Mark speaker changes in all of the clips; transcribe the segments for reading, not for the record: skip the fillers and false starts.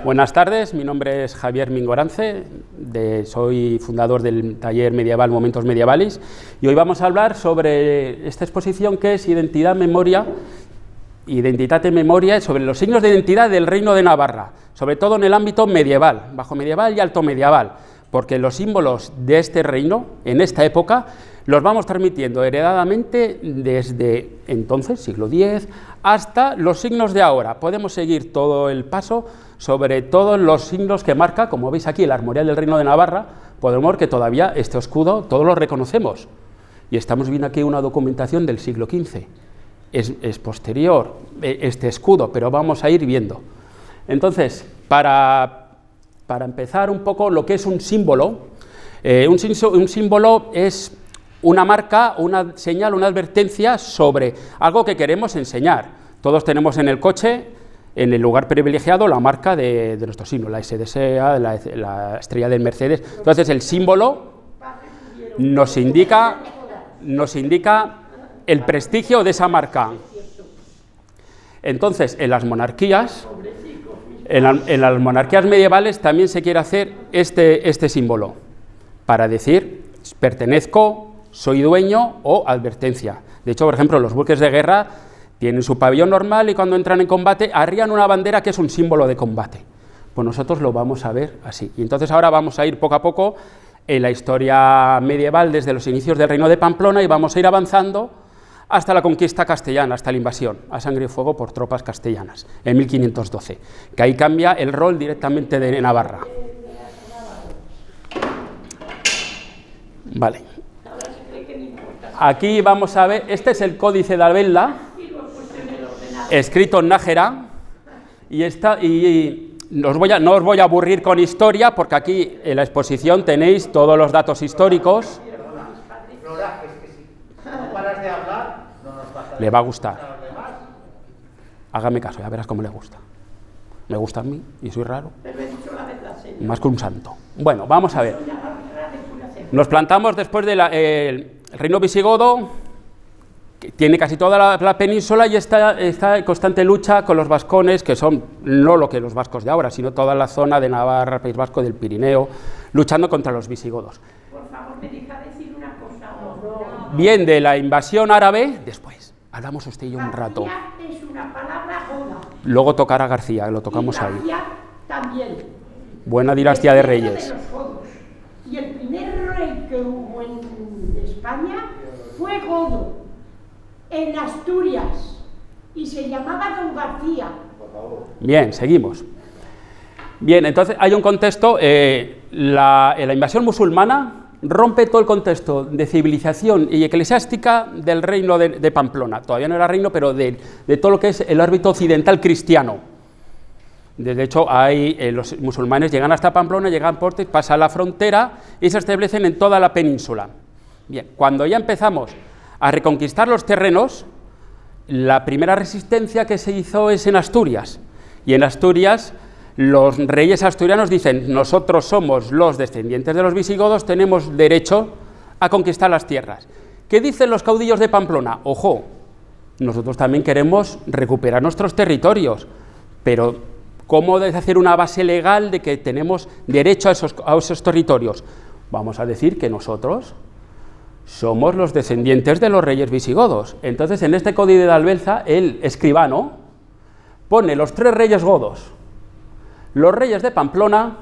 Speaker 1: Buenas tardes, mi nombre es Javier Mingorance, soy fundador del taller medieval Momentos Medievales, y hoy vamos a hablar sobre esta exposición que es Identidad y Memoria, sobre los signos de identidad del Reino de Navarra, sobre todo en el ámbito medieval, bajo medieval y alto medieval, porque los símbolos de este reino, en esta época, los vamos transmitiendo heredadamente desde entonces, siglo X, hasta los signos de ahora. Podemos seguir todo el paso sobre todos los signos que marca, como veis aquí, el armorial del Reino de Navarra. Podemos ver que todavía este escudo, todos lo reconocemos. Y estamos viendo aquí una documentación del siglo XV. Es posterior este escudo, pero vamos a ir viendo. Entonces, para empezar un poco lo que es un símbolo, un símbolo es una marca, una señal, una advertencia sobre algo que queremos enseñar. Todos tenemos en el coche, en el lugar privilegiado, la marca de nuestro signo, la SDSA, la estrella del Mercedes. Entonces el símbolo nos indica el prestigio de esa marca. Entonces en las monarquías medievales también se quiere hacer este símbolo, para decir pertenezco, soy dueño o advertencia. De hecho, por ejemplo, los buques de guerra tienen su pabellón normal y cuando entran en combate arrían una bandera que es un símbolo de combate. Pues nosotros lo vamos a ver así. Y entonces ahora vamos a ir poco a poco en la historia medieval desde los inicios del Reino de Pamplona y vamos a ir avanzando hasta la conquista castellana, hasta la invasión a sangre y fuego por tropas castellanas, en 1512, que ahí cambia el rol directamente de Navarra. Vale. Aquí vamos a ver, este es el Códice de Albelda, escrito en nájera, y no os voy a aburrir con historia, porque aquí en la exposición tenéis todos los datos históricos. Le va a gustar. Hágame caso, ya verás cómo le gusta. Me gusta a mí, y soy raro. Más que un santo. Bueno, vamos a ver. Nos plantamos después del reino visigodo, que tiene casi toda la península y está en constante lucha con los vascones, que son no lo que los vascos de ahora, sino toda la zona de Navarra, País Vasco, del Pirineo, luchando contra los visigodos. Por favor, me deja decir una cosa. Bien, de la invasión árabe, después, hablamos usted y yo un rato. Es una palabra goda. Luego tocará García, lo tocamos ahí. También. Buena dinastía de reyes. Y el primer rey que hubo en España fue Godo, en Asturias, y se llamaba Don García. Bien, seguimos. Bien, entonces hay un contexto, la invasión musulmana rompe todo el contexto de civilización y eclesiástica del reino de Pamplona. Todavía no era reino, pero de todo lo que es el ámbito occidental cristiano. De hecho, los musulmanes llegan hasta Pamplona, llegan por Portes, pasan la frontera y se establecen en toda la península. Bien, cuando ya empezamos a reconquistar los terrenos, la primera resistencia que se hizo es en Asturias. Y en Asturias, los reyes asturianos dicen: nosotros somos los descendientes de los visigodos, tenemos derecho a conquistar las tierras. ¿Qué dicen los caudillos de Pamplona? Ojo, nosotros también queremos recuperar nuestros territorios, pero ¿cómo hacer una base legal de que tenemos derecho a esos territorios? Vamos a decir que nosotros somos los descendientes de los reyes visigodos. Entonces, en este Códice de Albelda, el escribano pone los 3 reyes godos, los reyes de Pamplona,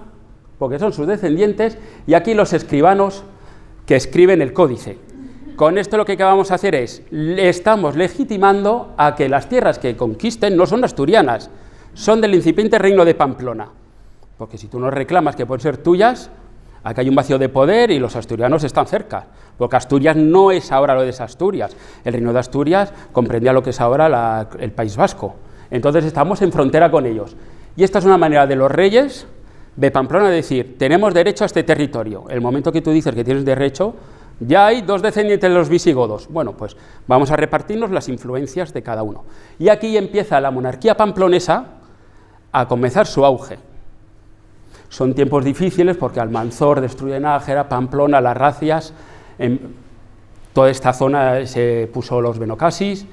Speaker 1: porque son sus descendientes, y aquí los escribanos que escriben el códice. Con esto lo que vamos a hacer es, le estamos legitimando a que las tierras que conquisten no son asturianas, son del incipiente reino de Pamplona, porque si tú nos reclamas que pueden ser tuyas, aquí hay un vacío de poder y los asturianos están cerca, porque Asturias no es ahora lo de Asturias, el reino de Asturias comprendía lo que es ahora el País Vasco, entonces estamos en frontera con ellos, y esta es una manera de los reyes de Pamplona de decir: tenemos derecho a este territorio. El momento que tú dices que tienes derecho, ya hay 2 descendientes de los visigodos. Bueno, pues vamos a repartirnos las influencias de cada uno, y aquí empieza la monarquía pamplonesa a comenzar su auge. Son tiempos difíciles porque Almanzor destruye Nájera, Pamplona, las Racias, en toda esta zona se puso los Benocasis,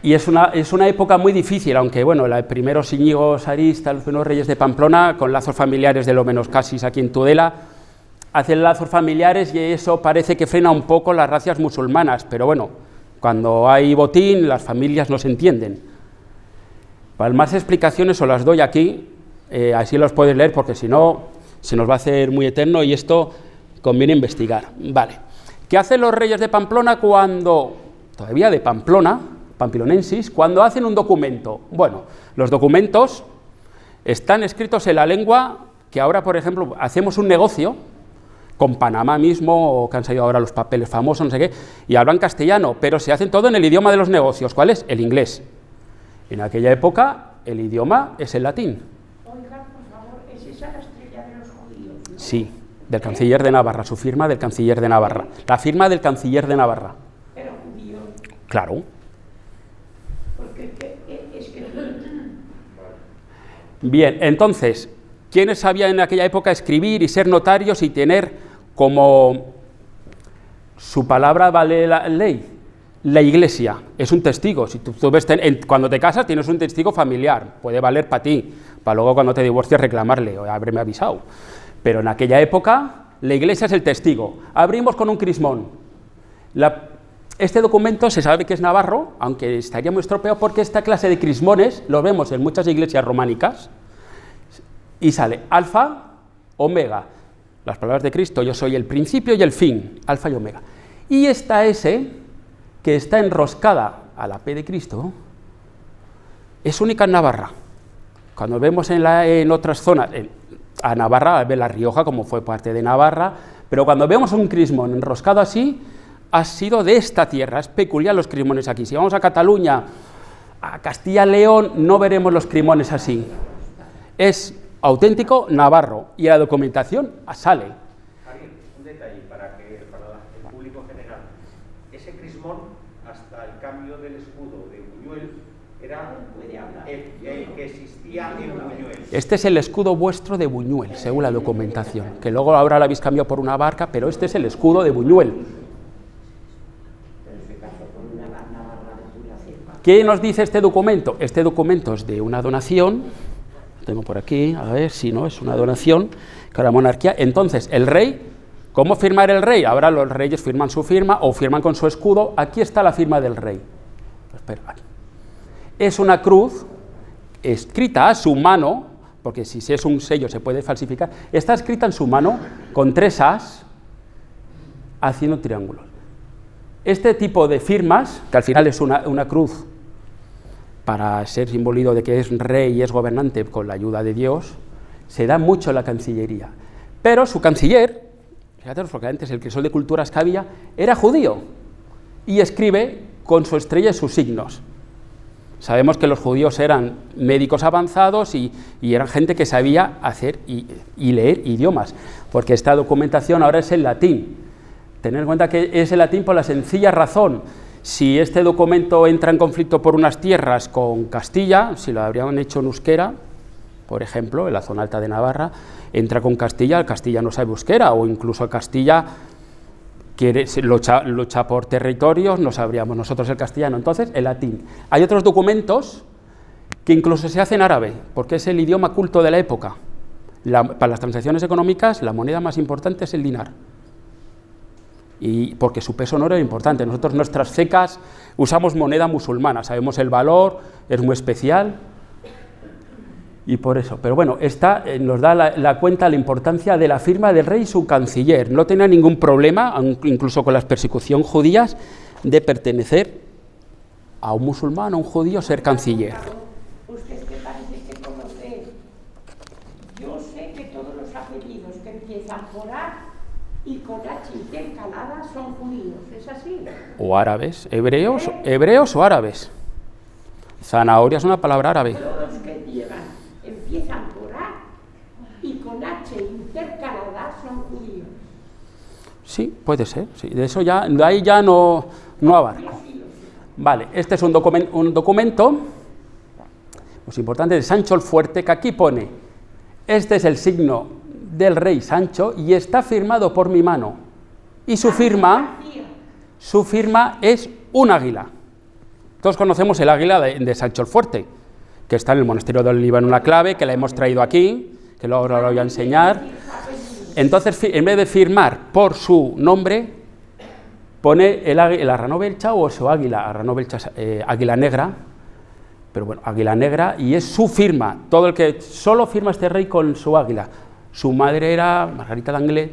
Speaker 1: Y es una época muy difícil, aunque bueno, el primero Íñigo Sarista, los primeros reyes de Pamplona, con lazos familiares de lo menos Casis aquí en Tudela, hacen lazos familiares y eso parece que frena un poco las razzias musulmanas, pero bueno, cuando hay botín las familias no se entienden. Para más explicaciones os las doy aquí, así los podéis leer porque si no se nos va a hacer muy eterno y esto conviene investigar. Vale. ¿Qué hacen los reyes de Pamplona cuando, todavía de Pamplona, Pampilonensis, cuando hacen un documento? Bueno, los documentos están escritos en la lengua que ahora, por ejemplo, hacemos un negocio con Panamá mismo, o que han salido ahora los papeles famosos, no sé qué, y hablan castellano, pero se hacen todo en el idioma de los negocios. ¿Cuál es? El inglés. En aquella época el idioma es el latín.
Speaker 2: Oiga, por favor, ¿es esa la estrella de los judíos, no?
Speaker 1: Sí, del canciller de Navarra, su firma del canciller de Navarra. La firma del canciller de Navarra.
Speaker 2: Pero judío.
Speaker 1: Claro.
Speaker 2: Porque es que...
Speaker 1: Bien, entonces, ¿quiénes sabían en aquella época escribir y ser notarios y tener como su palabra vale la ley? La Iglesia es un testigo. Si tú ves, cuando te casas tienes un testigo familiar, puede valer para ti, para luego cuando te divorcies reclamarle, o haberme avisado. Pero en aquella época la Iglesia es el testigo. Abrimos con un crismón. Este documento se sabe que es navarro, aunque estaría muy estropeado porque esta clase de crismones lo vemos en muchas iglesias románicas y sale alfa, omega, las palabras de Cristo, yo soy el principio y el fin, alfa y omega. Y esta S, que está enroscada a la P de Cristo, es única en Navarra. Cuando vemos en otras zonas, a Navarra, ve La Rioja como fue parte de Navarra, pero cuando vemos un crismón enroscado así, ha sido de esta tierra. Es peculiar los crismones aquí. Si vamos a Cataluña, a Castilla-León, no veremos los crimones así. Es auténtico navarro y la documentación sale.
Speaker 3: Javier, un detalle para el público general. Ese crismón, hasta el cambio del escudo de Buñuel, era el que existía en Buñuel.
Speaker 1: Este es el escudo vuestro de Buñuel, según la documentación, que luego ahora lo habéis cambiado por una barca, pero este es el escudo de Buñuel. ¿Qué nos dice este documento? Este documento es de una donación, lo tengo por aquí, a ver si no, es una donación, que la monarquía. Entonces, el rey, ¿cómo firmar el rey? Ahora los reyes firman su firma o firman con su escudo. Aquí está la firma del rey. Espera, aquí. Es una cruz escrita a su mano, porque si es un sello se puede falsificar, está escrita en su mano con 3 as haciendo triángulos. Este tipo de firmas, que al final es una cruz para ser simbólico de que es rey y es gobernante con la ayuda de Dios, se da mucho en la Cancillería. Pero su canciller, fíjate, porque antes el crisol de culturas que había, era judío y escribe con su estrella y sus signos. Sabemos que los judíos eran médicos avanzados y eran gente que sabía hacer y leer idiomas, porque esta documentación ahora es en latín. Tener en cuenta que es en latín por la sencilla razón, si este documento entra en conflicto por unas tierras con Castilla, si lo habrían hecho en euskera, por ejemplo, en la zona alta de Navarra, entra con Castilla, el Castilla no sabe euskera, o incluso Castilla lucha por territorios, no sabríamos nosotros el castellano, entonces el latín. Hay otros documentos que incluso se hacen en árabe, porque es el idioma culto de la época. Para las transacciones económicas, la moneda más importante es el dinar. Y porque su peso no era importante. Nosotros nuestras cecas usamos moneda musulmana, sabemos el valor, es muy especial y por eso. Pero bueno, esta nos da la cuenta la importancia de la firma del rey y su canciller. No tenía ningún problema, incluso con la persecución judías, de pertenecer a un musulmán, a un judío, ser canciller.
Speaker 2: Usted que parece que conoce. Yo sé que todos los apellidos que empiezan por A y con H intercaladas son judíos, ¿es así?
Speaker 1: O árabes, hebreos o árabes. Zanahoria es una palabra árabe.
Speaker 2: Todos los que empiezan por A y con H intercaladas son judíos.
Speaker 1: Sí, puede ser, sí. De ahí ya no abarco. Vale, este es un documento muy importante de Sancho el Fuerte, que aquí pone, este es el signo del rey Sancho y está firmado por mi mano. Y su firma es un águila. Todos conocemos el águila de Sancho el Fuerte, que está en el monasterio de Oliva en una clave, que la hemos traído aquí, que luego lo voy a enseñar. Entonces, en vez de firmar por su nombre, pone el Arrano Belcha o su águila, Arrano Belcha, águila negra, pero bueno, águila negra, y es su firma. Todo el que solo firma este rey con su águila. Su madre era Margarita d'Anglet,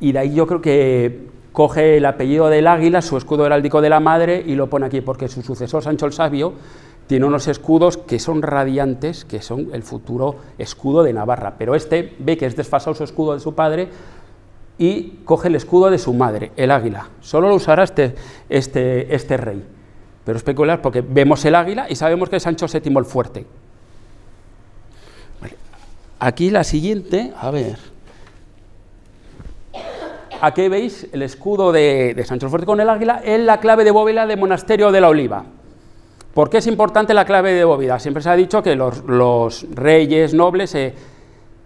Speaker 1: y de ahí yo creo que coge el apellido del águila, su escudo heráldico de la madre, y lo pone aquí, porque su sucesor, Sancho el Sabio, tiene unos escudos que son radiantes, que son el futuro escudo de Navarra, pero este ve que es desfasado su escudo de su padre y coge el escudo de su madre, el águila. Solo lo usará este rey, pero es peculiar porque vemos el águila y sabemos que es Sancho VII el Fuerte. Vale. Aquí la siguiente, a ver, aquí veis el escudo de Sancho el Fuerte con el águila en la clave de bóveda del monasterio de la Oliva. ¿Por qué es importante la clave de bóveda? Siempre se ha dicho que los reyes nobles se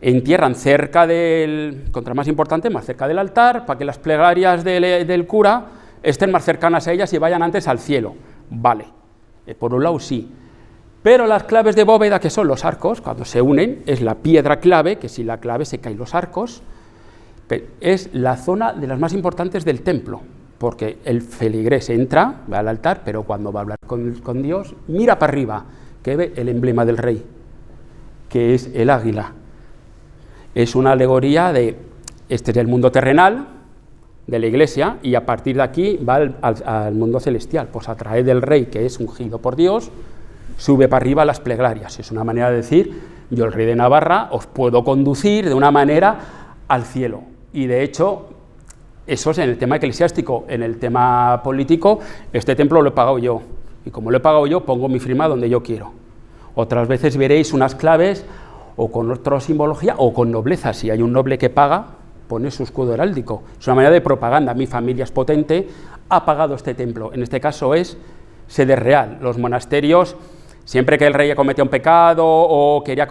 Speaker 1: entierran cerca del, contra más importante, más cerca del altar, para que las plegarias del cura estén más cercanas a ellas y vayan antes al cielo. Vale, por un lado sí. Pero las claves de bóveda, que son los arcos, cuando se unen, es la piedra clave, que si la clave se caen los arcos, es la zona de las más importantes del templo. Porque el feligrés entra, va al altar, pero cuando va a hablar con Dios, mira para arriba, que ve el emblema del rey, que es el águila. Es una alegoría de, este es el mundo terrenal, de la iglesia, y a partir de aquí va al mundo celestial, pues a través del rey, que es ungido por Dios, sube para arriba a las plegarias. Es una manera de decir, yo el rey de Navarra os puedo conducir de una manera al cielo, y de hecho, eso es en el tema eclesiástico. En el tema político, este templo lo he pagado yo, y como lo he pagado yo, pongo mi firma donde yo quiero. Otras veces veréis unas claves, o con otra simbología, o con nobleza. Si hay un noble que paga, pone su escudo heráldico. Es una manera de propaganda. Mi familia es potente, ha pagado este templo. En este caso es sede real. Los monasterios, siempre que el rey cometió un pecado, o quería,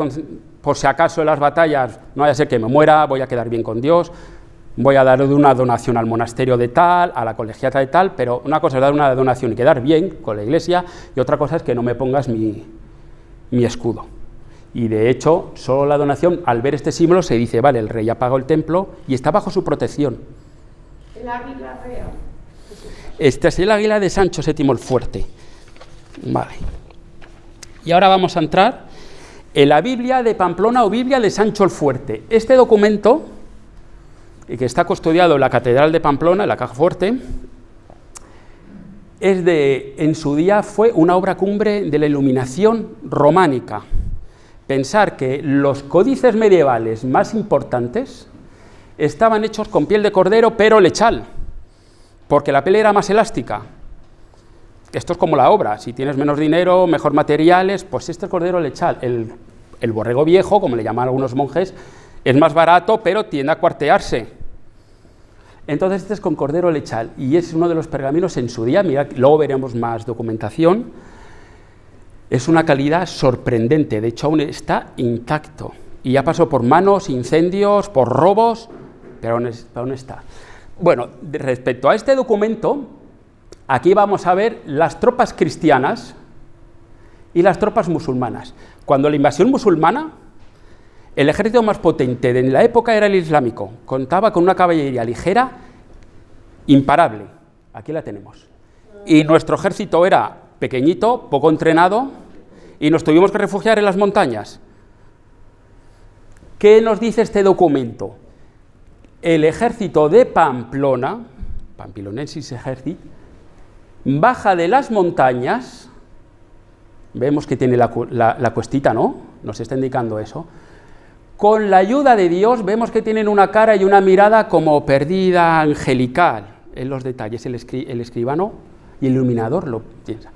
Speaker 1: por si acaso en las batallas, no vaya a ser que me muera, voy a quedar bien con Dios, voy a dar una donación al monasterio de tal, a la colegiata de tal, pero una cosa es dar una donación y quedar bien con la iglesia, y otra cosa es que no me pongas mi escudo. Y de hecho, solo la donación, al ver este símbolo, se dice, vale, el rey ha pagado el templo y está bajo su protección.
Speaker 2: El águila real.
Speaker 1: Este es el águila de Sancho VII el Fuerte. Vale. Y ahora vamos a entrar en la Biblia de Pamplona o Biblia de Sancho el Fuerte. Este documento, que está custodiado en la Catedral de Pamplona, en la Caja Fuerte, en su día fue una obra cumbre de la iluminación románica. Pensar que los códices medievales más importantes estaban hechos con piel de cordero, pero lechal, porque la piel era más elástica. Esto es como la obra, si tienes menos dinero, mejor materiales, pues este es cordero lechal. El borrego viejo, como le llaman algunos monjes, es más barato, pero tiende a cuartearse. Entonces este es con cordero lechal, y es uno de los pergaminos en su día, mirad, luego veremos más documentación. Es una calidad sorprendente, de hecho aún está intacto, y ya pasó por manos, incendios, por robos, pero aún está. Bueno, respecto a este documento, aquí vamos a ver las tropas cristianas y las tropas musulmanas. Cuando la invasión musulmana, el ejército más potente de la época era el islámico, contaba con una caballería ligera imparable, aquí la tenemos, y nuestro ejército era pequeñito, poco entrenado, y nos tuvimos que refugiar en las montañas. ¿Qué nos dice este documento? El ejército de Pamplona, Pampilonensis Exércit, baja de las montañas, vemos que tiene la cuestita, ¿no? Nos está indicando eso. Con la ayuda de Dios vemos que tienen una cara y una mirada como perdida, angelical, en los detalles. El escribano y el iluminador lo piensa.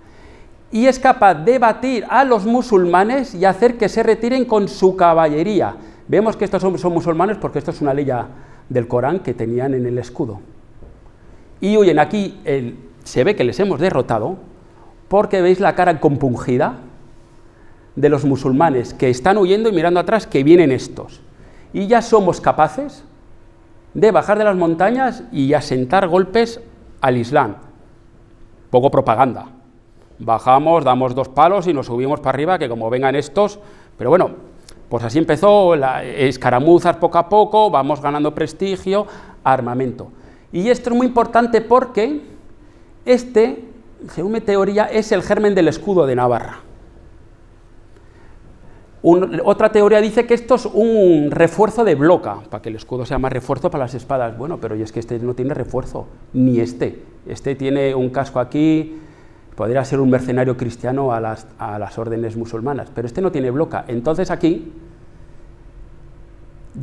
Speaker 1: Y es capaz de batir a los musulmanes y hacer que se retiren con su caballería. Vemos que estos son musulmanes porque esto es una ley del Corán que tenían en el escudo. Y huyen. Aquí se ve que les hemos derrotado porque veis la cara compungida de los musulmanes que están huyendo y mirando atrás que vienen estos. Y ya somos capaces de bajar de las montañas y asentar golpes al Islam. Poco propaganda. bajamos, damos 2 palos y nos subimos para arriba, que como vengan estos, pero bueno, pues así empezó, escaramuzas poco a poco, vamos ganando prestigio, armamento. Y esto es muy importante porque según mi teoría, es el germen del escudo de Navarra. Otra teoría dice que esto es un refuerzo de bloca, para que el escudo sea más refuerzo para las espadas. Bueno, pero y es que este no tiene refuerzo, ni este tiene un casco aquí, podría ser un mercenario cristiano a las órdenes musulmanas, pero este no tiene bloca. Entonces aquí,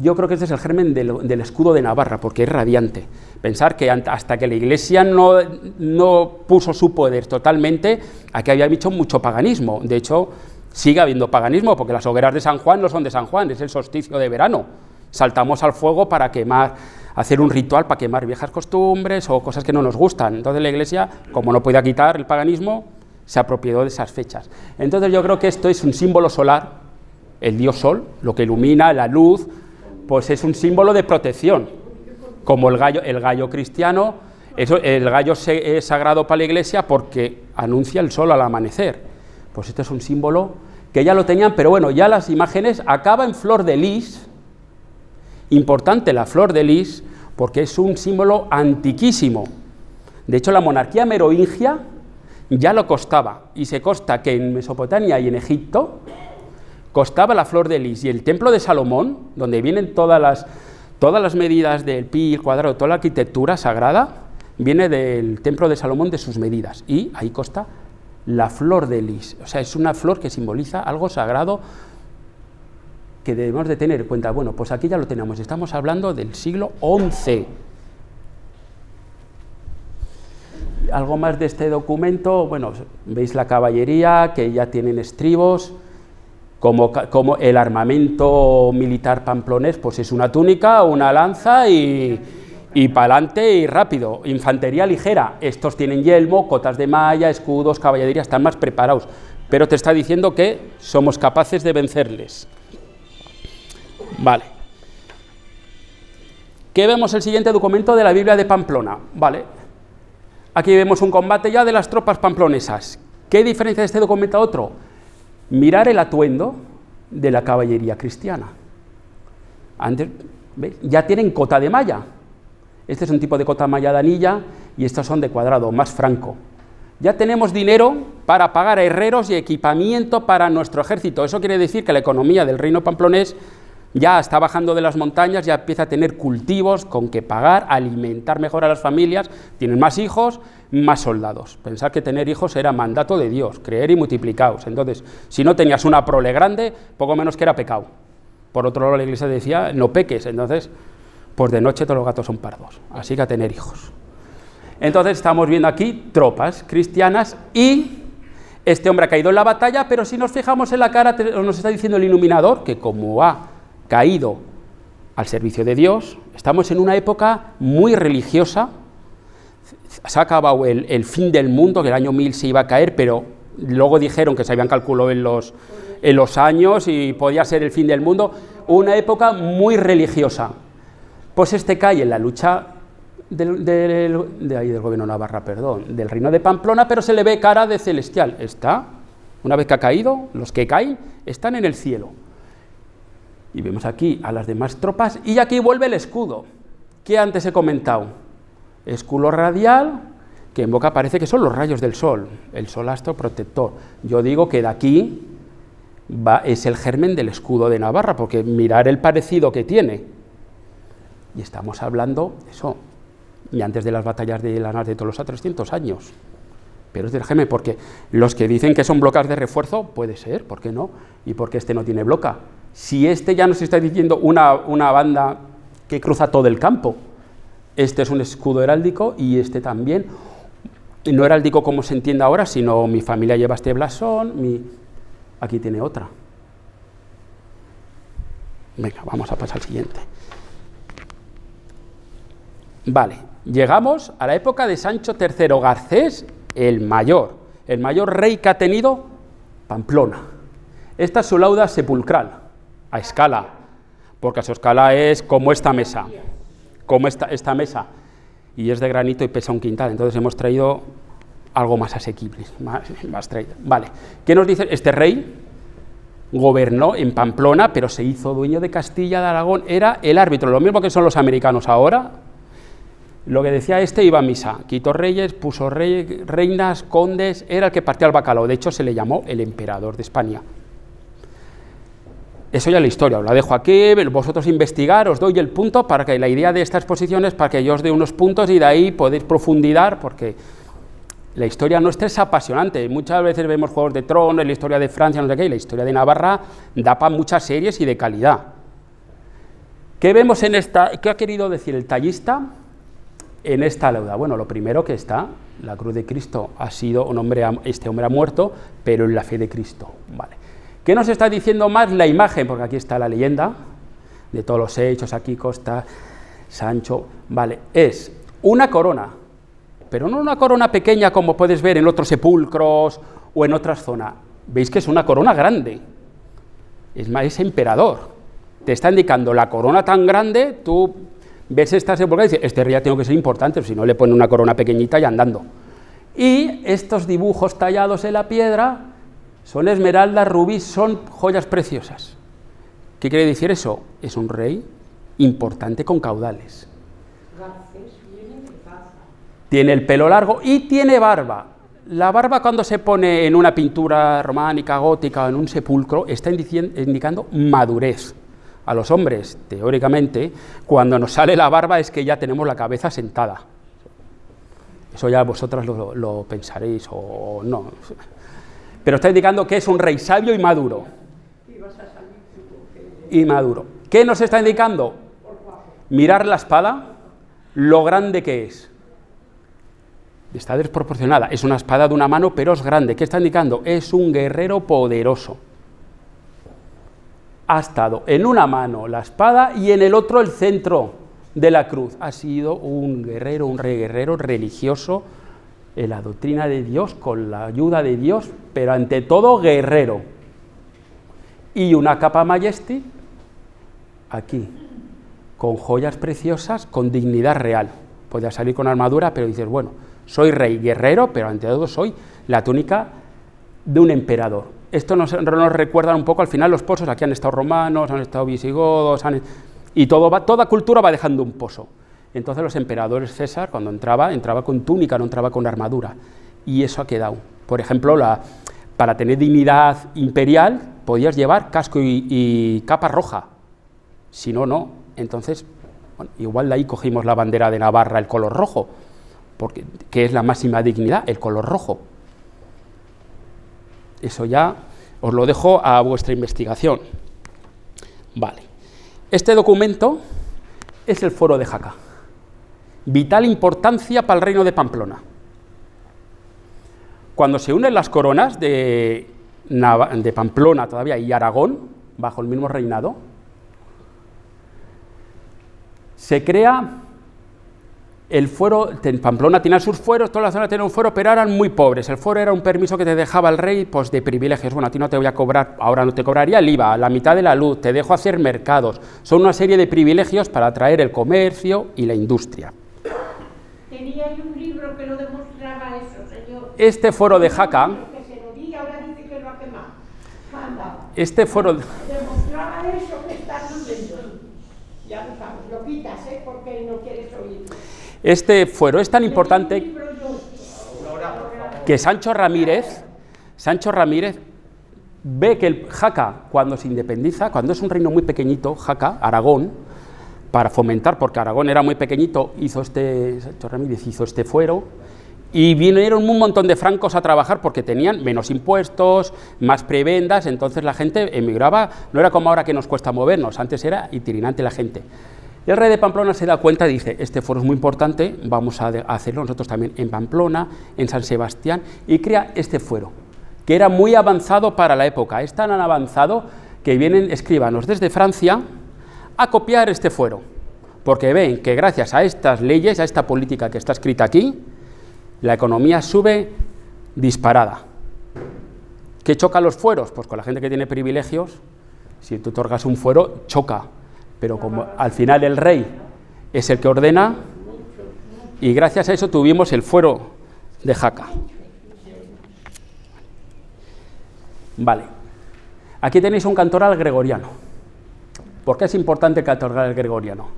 Speaker 1: yo creo que este es el germen del escudo de Navarra, porque es radiante. Pensar que hasta que la Iglesia no puso su poder totalmente, aquí había mucho paganismo. De hecho, sigue habiendo paganismo, porque las hogueras de San Juan no son de San Juan, es el solsticio de verano. Saltamos al fuego para hacer un ritual para quemar viejas costumbres o cosas que no nos gustan. Entonces la Iglesia, como no podía quitar el paganismo, se apropió de esas fechas. Entonces yo creo que esto es un símbolo solar, el dios sol, lo que ilumina, la luz, pues es un símbolo de protección, como el gallo cristiano. El gallo es sagrado para la Iglesia porque anuncia el sol al amanecer. Pues esto es un símbolo que ya lo tenían, pero bueno, ya las imágenes acaba en flor de lis. Importante la flor de lis, porque es un símbolo antiquísimo. De hecho, la monarquía merovingia ya lo costaba, y se consta que en Mesopotamia y en Egipto costaba la flor de lis, y el templo de Salomón, donde vienen todas las medidas del pi, el cuadrado, toda la arquitectura sagrada, viene del templo de Salomón, de sus medidas, y ahí consta la flor de lis. O sea, es una flor que simboliza algo sagrado que debemos de tener en cuenta. Bueno, pues aquí ya lo tenemos, estamos hablando del siglo XI. Algo más de este documento, bueno, veis la caballería, que ya tienen estribos, como el armamento militar pamplonés, pues es una túnica, una lanza y para adelante y rápido. Infantería ligera, estos tienen yelmo, cotas de malla, escudos, caballería, están más preparados, pero te está diciendo que somos capaces de vencerles. Vale. ¿Qué vemos el siguiente documento de la Biblia de Pamplona? Vale. Aquí vemos un combate ya de las tropas pamplonesas. ¿Qué diferencia de este documento a otro? Mirar el atuendo de la caballería cristiana. Antes, ¿veis? Ya tienen cota de malla. Este es un tipo de cota malla de anilla y estos son de cuadrado, más franco. Ya tenemos dinero para pagar a herreros y equipamiento para nuestro ejército. Eso quiere decir que la economía del reino pamplonés ya está bajando de las montañas, ya empieza a tener cultivos con que pagar, alimentar mejor a las familias, tienen más hijos, más soldados. Pensar que tener hijos era mandato de Dios, creer y multiplicaos. Entonces, si no tenías una prole grande, poco menos que era pecado. Por otro lado, la Iglesia decía, no peques, entonces, pues de noche todos los gatos son pardos, así que a tener hijos. Entonces estamos viendo aquí tropas cristianas y este hombre ha caído en la batalla, pero si nos fijamos en la cara, nos está diciendo el iluminador que como ha caído al servicio de Dios, estamos en una época muy religiosa, se ha acabado el fin del mundo, que el año 1000 se iba a caer, pero luego dijeron que se habían calculado en los años y podía ser el fin del mundo, una época muy religiosa. Pues este cae en la lucha del gobierno de Navarra, del reino de Pamplona, pero se le ve cara de celestial. Está, una vez que ha caído, los que caen están en el cielo. Y vemos aquí a las demás tropas, y aquí vuelve el escudo, que antes he comentado. Escudo radial, que en boca parece que son los rayos del sol, el sol astro protector. Yo digo que de aquí es el germen del escudo de Navarra, porque mirar el parecido que tiene. Y estamos hablando, eso, y antes de las batallas de Lanas de Tolosa, 300 años. Pero es del germen, porque los que dicen que son blocas de refuerzo, puede ser, ¿por qué no? ¿Y por qué este no tiene bloca? Si este ya nos está diciendo una banda que cruza todo el campo, este es un escudo heráldico y este también, no heráldico como se entiende ahora, sino mi familia lleva este blasón, aquí tiene otra. Venga, vamos a pasar al siguiente. Vale, llegamos a la época de Sancho III Garcés, el mayor rey que ha tenido Pamplona. Esta es su lauda sepulcral, a escala, porque su escala es como esta mesa, y es de granito y pesa un quintal. Entonces hemos traído algo más asequible, más traído. Vale, ¿qué nos dice? Este rey gobernó en Pamplona, pero se hizo dueño de Castilla, de Aragón, era el árbitro, lo mismo que son los americanos ahora. Lo que decía este iba a misa, quitó reyes, puso reinas, condes, era el que partía el bacalao, de hecho se le llamó el emperador de España. Eso ya es la historia, os la dejo aquí, vosotros investigar, os doy el punto para que la idea de esta exposición es para que yo os dé unos puntos y de ahí podéis profundizar, porque la historia nuestra es apasionante. Muchas veces vemos Juegos de Tronos, la historia de Francia, no sé qué, y la historia de Navarra da para muchas series y de calidad. ¿Qué vemos en esta? ¿Qué ha querido decir el tallista en esta lauda? Bueno, lo primero que está, la cruz de Cristo ha sido un hombre, este hombre ha muerto, pero en la fe de Cristo, vale. ¿Qué nos está diciendo más la imagen? Porque aquí está la leyenda de todos los hechos, aquí Costa, Sancho, vale, es una corona, pero no una corona pequeña como puedes ver en otros sepulcros o en otras zonas. Veis que es una corona grande, es más, es emperador, te está indicando la corona tan grande, tú ves esta sepulcra y dices, este rey ya tengo que ser importante, si no le pone una corona pequeñita y andando. Y estos dibujos tallados en la piedra son esmeraldas, rubíes, son joyas preciosas. ¿Qué quiere decir eso? Es un rey importante con caudales. Tiene el pelo largo y tiene barba. La barba cuando se pone en una pintura románica, gótica o en un sepulcro, está indicando madurez. A los hombres, teóricamente, cuando nos sale la barba es que ya tenemos la cabeza sentada. Eso ya vosotras lo pensaréis o no. Pero está indicando que es un rey sabio y maduro. Y maduro. ¿Qué nos está indicando? Mirar la espada, lo grande que es. Está desproporcionada. Es una espada de una mano, pero es grande. ¿Qué está indicando? Es un guerrero poderoso. Ha estado en una mano la espada y en el otro el centro de la cruz. Ha sido un guerrero, un rey guerrero religioso, en la doctrina de Dios, con la ayuda de Dios, pero ante todo guerrero. Y una capa majestic, aquí, con joyas preciosas, con dignidad real. Podía salir con armadura, pero dices, bueno, soy rey guerrero, pero ante todo soy la túnica de un emperador. Esto nos recuerda un poco al final los pozos, aquí han estado romanos, han estado visigodos, y toda cultura va dejando un pozo. Entonces los emperadores César, cuando entraba con túnica, no entraba con armadura, y eso ha quedado. Por ejemplo, para tener dignidad imperial, podías llevar casco y capa roja, si no, no. Entonces, bueno, igual de ahí cogimos la bandera de Navarra, el color rojo, que es la máxima dignidad, el color rojo. Eso ya os lo dejo a vuestra investigación. Vale. Este documento es el Foro de Jaca. Vital importancia para el reino de Pamplona. Cuando se unen las coronas de Pamplona todavía y Aragón, bajo el mismo reinado, se crea el fuero. Pamplona tenía sus fueros, toda la zona tenía un fuero, pero eran muy pobres. El fuero era un permiso que te dejaba el rey, pues de privilegios. Bueno, a ti no te voy a cobrar, ahora no te cobraría el IVA, la mitad de la luz, te dejo hacer mercados. Son una serie de privilegios para atraer el comercio y la industria.
Speaker 2: Tenía ahí un libro que lo demostraba eso, señor.
Speaker 1: Este foro de Jaca,
Speaker 2: Que se lo di, ahora dice que lo ha quemado. Anda.
Speaker 1: este foro...
Speaker 2: Demostraba eso que estás leyendo. Ya lo sabes, lo quitas, porque no quieres oír.
Speaker 1: Este fuero es tan importante que Sancho Ramírez ve que el Jaca, cuando se independiza, cuando es un reino muy pequeñito, Jaca, Aragón, para fomentar, porque Aragón era muy pequeñito, Sancho Ramírez hizo este fuero, y vinieron un montón de francos a trabajar porque tenían menos impuestos, más prebendas, entonces la gente emigraba, no era como ahora que nos cuesta movernos, antes era itinerante la gente. Y el rey de Pamplona se da cuenta y dice, este foro es muy importante, vamos a hacerlo nosotros también en Pamplona, en San Sebastián, y crea este fuero, que era muy avanzado para la época. Es tan avanzado que vienen escribanos desde Francia a copiar este fuero, porque ven que gracias a estas leyes, a esta política que está escrita aquí, la economía sube disparada. ¿Qué choca los fueros? Pues con la gente que tiene privilegios, si tú otorgas un fuero, choca. Pero como al final el rey es el que ordena, y gracias a eso tuvimos el fuero de Jaca. Vale. Aquí tenéis un cantoral gregoriano. ¿Por qué es importante el cantoral gregoriano?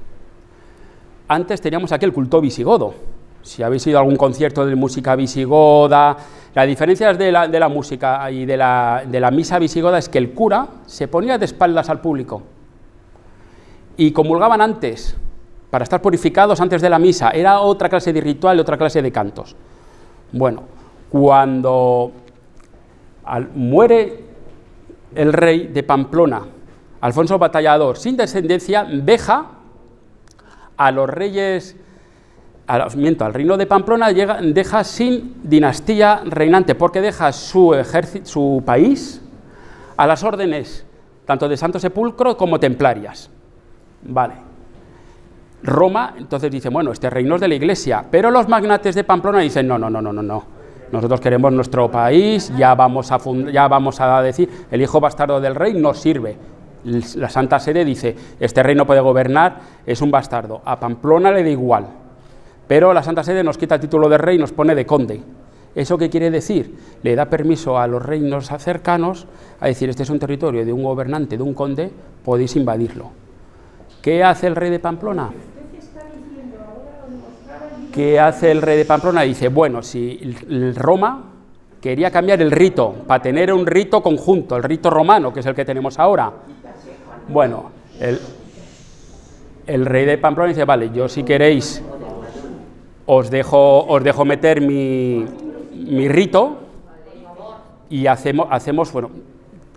Speaker 1: Antes teníamos aquí el culto visigodo. Si habéis ido a algún concierto de música visigoda, la diferencia de la música y de la misa visigoda es que el cura se ponía de espaldas al público y comulgaban antes, para estar purificados antes de la misa. Era otra clase de ritual, otra clase de cantos. Bueno, cuando muere el rey de Pamplona, Alfonso el Batallador, sin descendencia, deja a los reyes, al reino de Pamplona, deja sin dinastía reinante, porque deja su país a las órdenes tanto de Santo Sepulcro como templarias. Vale. Roma entonces dice, bueno, este reino es de la Iglesia, pero los magnates de Pamplona dicen, no, nosotros queremos nuestro país, ya vamos a decir, el hijo bastardo del rey nos sirve. La Santa Sede dice, este rey no puede gobernar, es un bastardo. A Pamplona le da igual, pero la Santa Sede nos quita el título de rey y nos pone de conde. ¿Eso qué quiere decir? Le da permiso a los reinos cercanos a decir, este es un territorio de un gobernante, de un conde, podéis invadirlo. ¿Qué hace el rey de Pamplona? ¿Qué hace el rey de Pamplona? Dice, bueno, si Roma quería cambiar el rito, para tener un rito conjunto, el rito romano, que es el que tenemos ahora. Bueno, el rey de Pamplona dice, vale, yo si queréis os dejo meter mi rito y hacemos, bueno,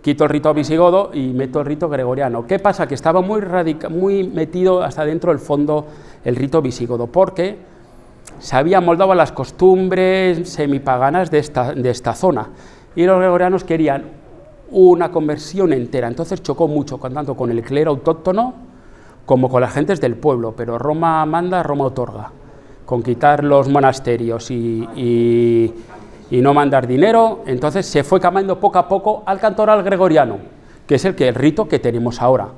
Speaker 1: quito el rito visigodo y meto el rito gregoriano. ¿Qué pasa? Que estaba muy metido hasta dentro del fondo el rito visigodo, porque se había moldado a las costumbres semipaganas de esta zona, y los gregorianos querían una conversión entera. Entonces chocó mucho, tanto con el clero autóctono como con las gentes del pueblo, pero Roma manda, Roma otorga. Con quitar los monasterios y no mandar dinero, entonces se fue cambiando poco a poco al cantoral gregoriano, que es el rito que tenemos ahora.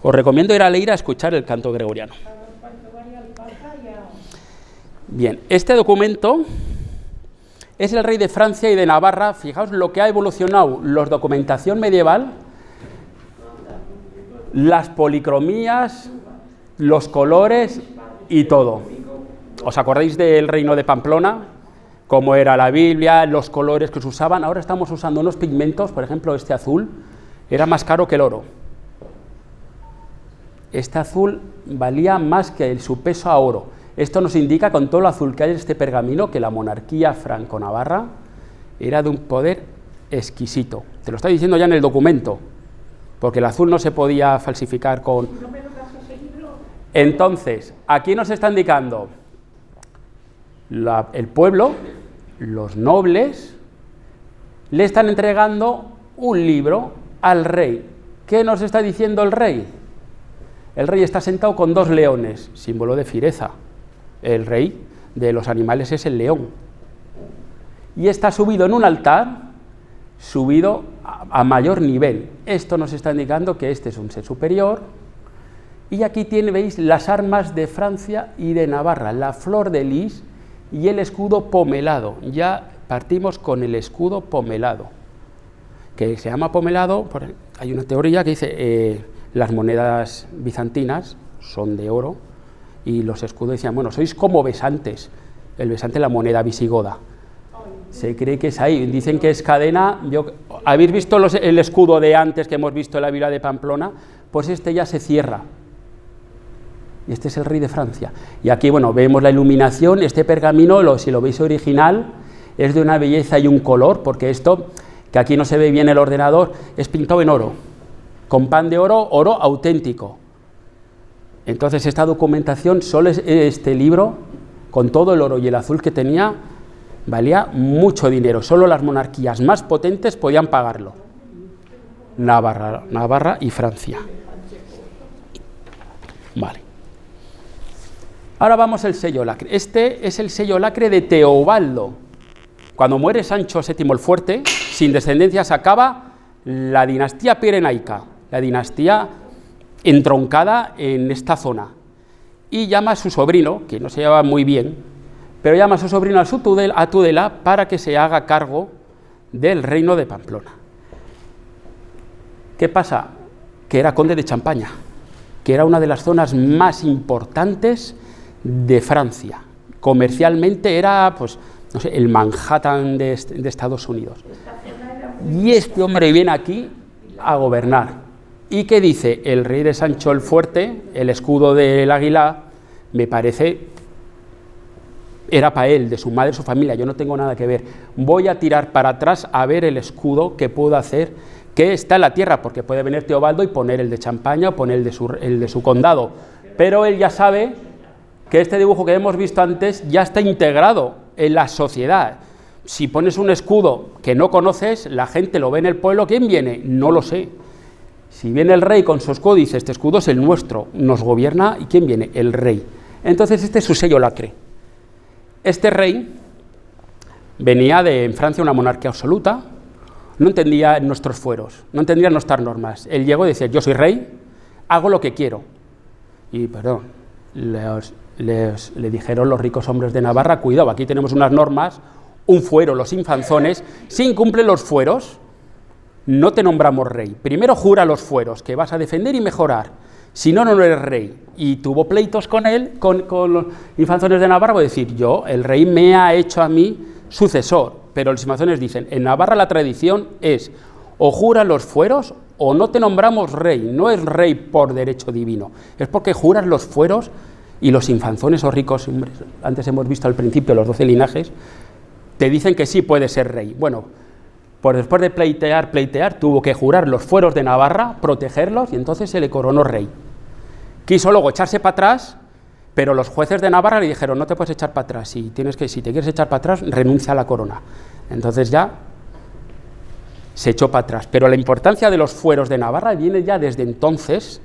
Speaker 1: Os recomiendo ir a Leira a escuchar el canto gregoriano. Bien, este documento es el rey de Francia y de Navarra. Fijaos lo que ha evolucionado la documentación medieval, las policromías, los colores y todo. ¿Os acordáis del reino de Pamplona? Cómo era la Biblia, los colores que se usaban. Ahora estamos usando unos pigmentos, por ejemplo, este azul era más caro que el oro. Este azul valía más que su peso a oro. Esto nos indica, con todo lo azul que hay en este pergamino, que la monarquía franco-navarra era de un poder exquisito. Te lo está diciendo ya en el documento, porque el azul no se podía falsificar con... Entonces, aquí nos está indicando el pueblo, los nobles, le están entregando un libro al rey. ¿Qué nos está diciendo el rey? El rey está sentado con dos leones, símbolo de fiereza. El rey de los animales es el león. Y está subido en un altar, subido a mayor nivel. Esto nos está indicando que este es un ser superior. Y aquí veis las armas de Francia y de Navarra, la flor de lis y el escudo pomelado. Ya partimos con el escudo pomelado, que se llama pomelado, hay una teoría que dice las monedas bizantinas son de oro, y los escudos decían, bueno, sois como besantes, el besante es la moneda visigoda. Se cree que es ahí, dicen que es cadena. ¿Habéis visto el escudo de antes que hemos visto en la Biblia de Pamplona? Pues este ya se cierra. Y este es el rey de Francia. Y aquí, bueno, vemos la iluminación. Este pergamino, si lo veis original, es de una belleza y un color, porque esto, que aquí no se ve bien el ordenador, es pintado en oro, con pan de oro, oro auténtico. Entonces esta documentación, solo este libro, con todo el oro y el azul que tenía, valía mucho dinero. Solo las monarquías más potentes podían pagarlo. Navarra y Francia. Vale. Ahora vamos al sello lacre. Este es el sello lacre de Teobaldo. Cuando muere Sancho VII el Fuerte, sin descendencia, se acaba la dinastía pirenaica, la dinastía entroncada en esta zona, y llama a su sobrino, que no se lleva muy bien, pero llama a su sobrino a Tudela para que se haga cargo del reino de Pamplona. ¿Qué pasa? Que era conde de Champaña, que era una de las zonas más importantes de Francia. Comercialmente era, pues, no sé, el Manhattan de Estados Unidos. Y este hombre viene aquí a gobernar. ¿Y qué dice? El rey de Sancho el Fuerte, el escudo del águila, me parece, era para él, de su madre, su familia, yo no tengo nada que ver. Voy a tirar para atrás a ver el escudo que puedo hacer, que está en la tierra, porque puede venir Teobaldo y poner el de Champaña o poner el de su condado. Pero él ya sabe que este dibujo que hemos visto antes ya está integrado en la sociedad. Si pones un escudo que no conoces, la gente lo ve en el pueblo, ¿quién viene? No lo sé. Si viene el rey con su escudo, dice, este escudo es el nuestro, nos gobierna, ¿y quién viene? El rey. Entonces este es su sello lacre. Este rey venía de, en Francia, una monarquía absoluta, no entendía nuestros fueros, no entendía nuestras normas. Él llegó y decía, yo soy rey, hago lo que quiero. Y, perdón, le dijeron los ricos hombres de Navarra, cuidado, aquí tenemos unas normas, un fuero, los infanzones, si incumple los fueros, no te nombramos rey. Primero jura los fueros, que vas a defender y mejorar, si no, no eres rey. Y tuvo pleitos con él, con los infanzones de Navarra, voy a decir, yo, el rey me ha hecho a mí sucesor, pero los infanzones dicen, en Navarra la tradición es, o juras los fueros, o no te nombramos rey, no es rey por derecho divino, es porque juras los fueros. Y los infanzones o ricos, hombres, antes hemos visto al principio los 12 linajes, te dicen que sí puede ser rey. Bueno, pues después de pleitear, tuvo que jurar los fueros de Navarra, protegerlos, y entonces se le coronó rey. Quiso luego echarse para atrás, pero los jueces de Navarra le dijeron, no te puedes echar para atrás, si te quieres echar para atrás, renuncia a la corona. Entonces ya se echó para atrás. Pero la importancia de los fueros de Navarra viene ya desde entonces,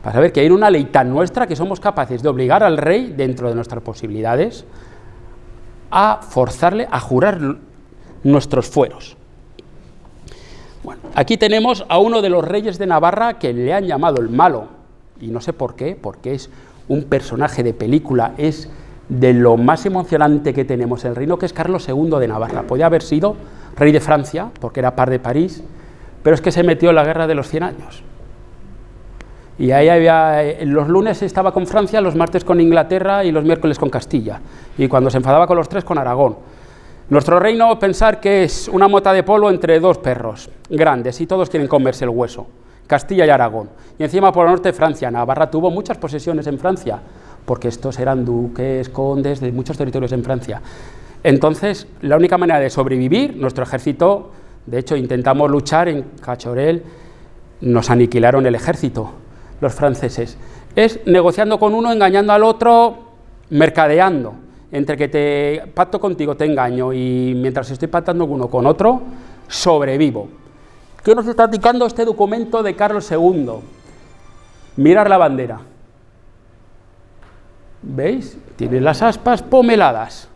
Speaker 1: para saber que hay una ley tan nuestra que somos capaces de obligar al rey, dentro de nuestras posibilidades, a forzarle a jurar nuestros fueros. Bueno, aquí tenemos a uno de los reyes de Navarra que le han llamado el malo, y no sé por qué, porque es un personaje de película, es de lo más emocionante que tenemos en el reino, que es Carlos II de Navarra. Podía haber sido rey de Francia, porque era par de París, pero es que se metió en la guerra de los 100 años. Y ahí había, los lunes estaba con Francia, los martes con Inglaterra y los miércoles con Castilla. Y cuando se enfadaba con los tres, con Aragón. Nuestro reino, pensar que es una mota de polvo entre dos perros grandes y todos quieren comerse el hueso. Castilla y Aragón. Y encima por el norte Francia. Navarra tuvo muchas posesiones en Francia, porque estos eran duques, condes de muchos territorios en Francia. Entonces, la única manera de sobrevivir, nuestro ejército, de hecho intentamos luchar en Cachorel, nos aniquilaron el ejército, los franceses, es negociando con uno, engañando al otro, mercadeando, entre que pacto contigo, te engaño, y mientras estoy pactando uno con otro, sobrevivo. ¿Qué nos está indicando este documento de Carlos II? Mirar la bandera. ¿Veis? Tiene las aspas pomeladas.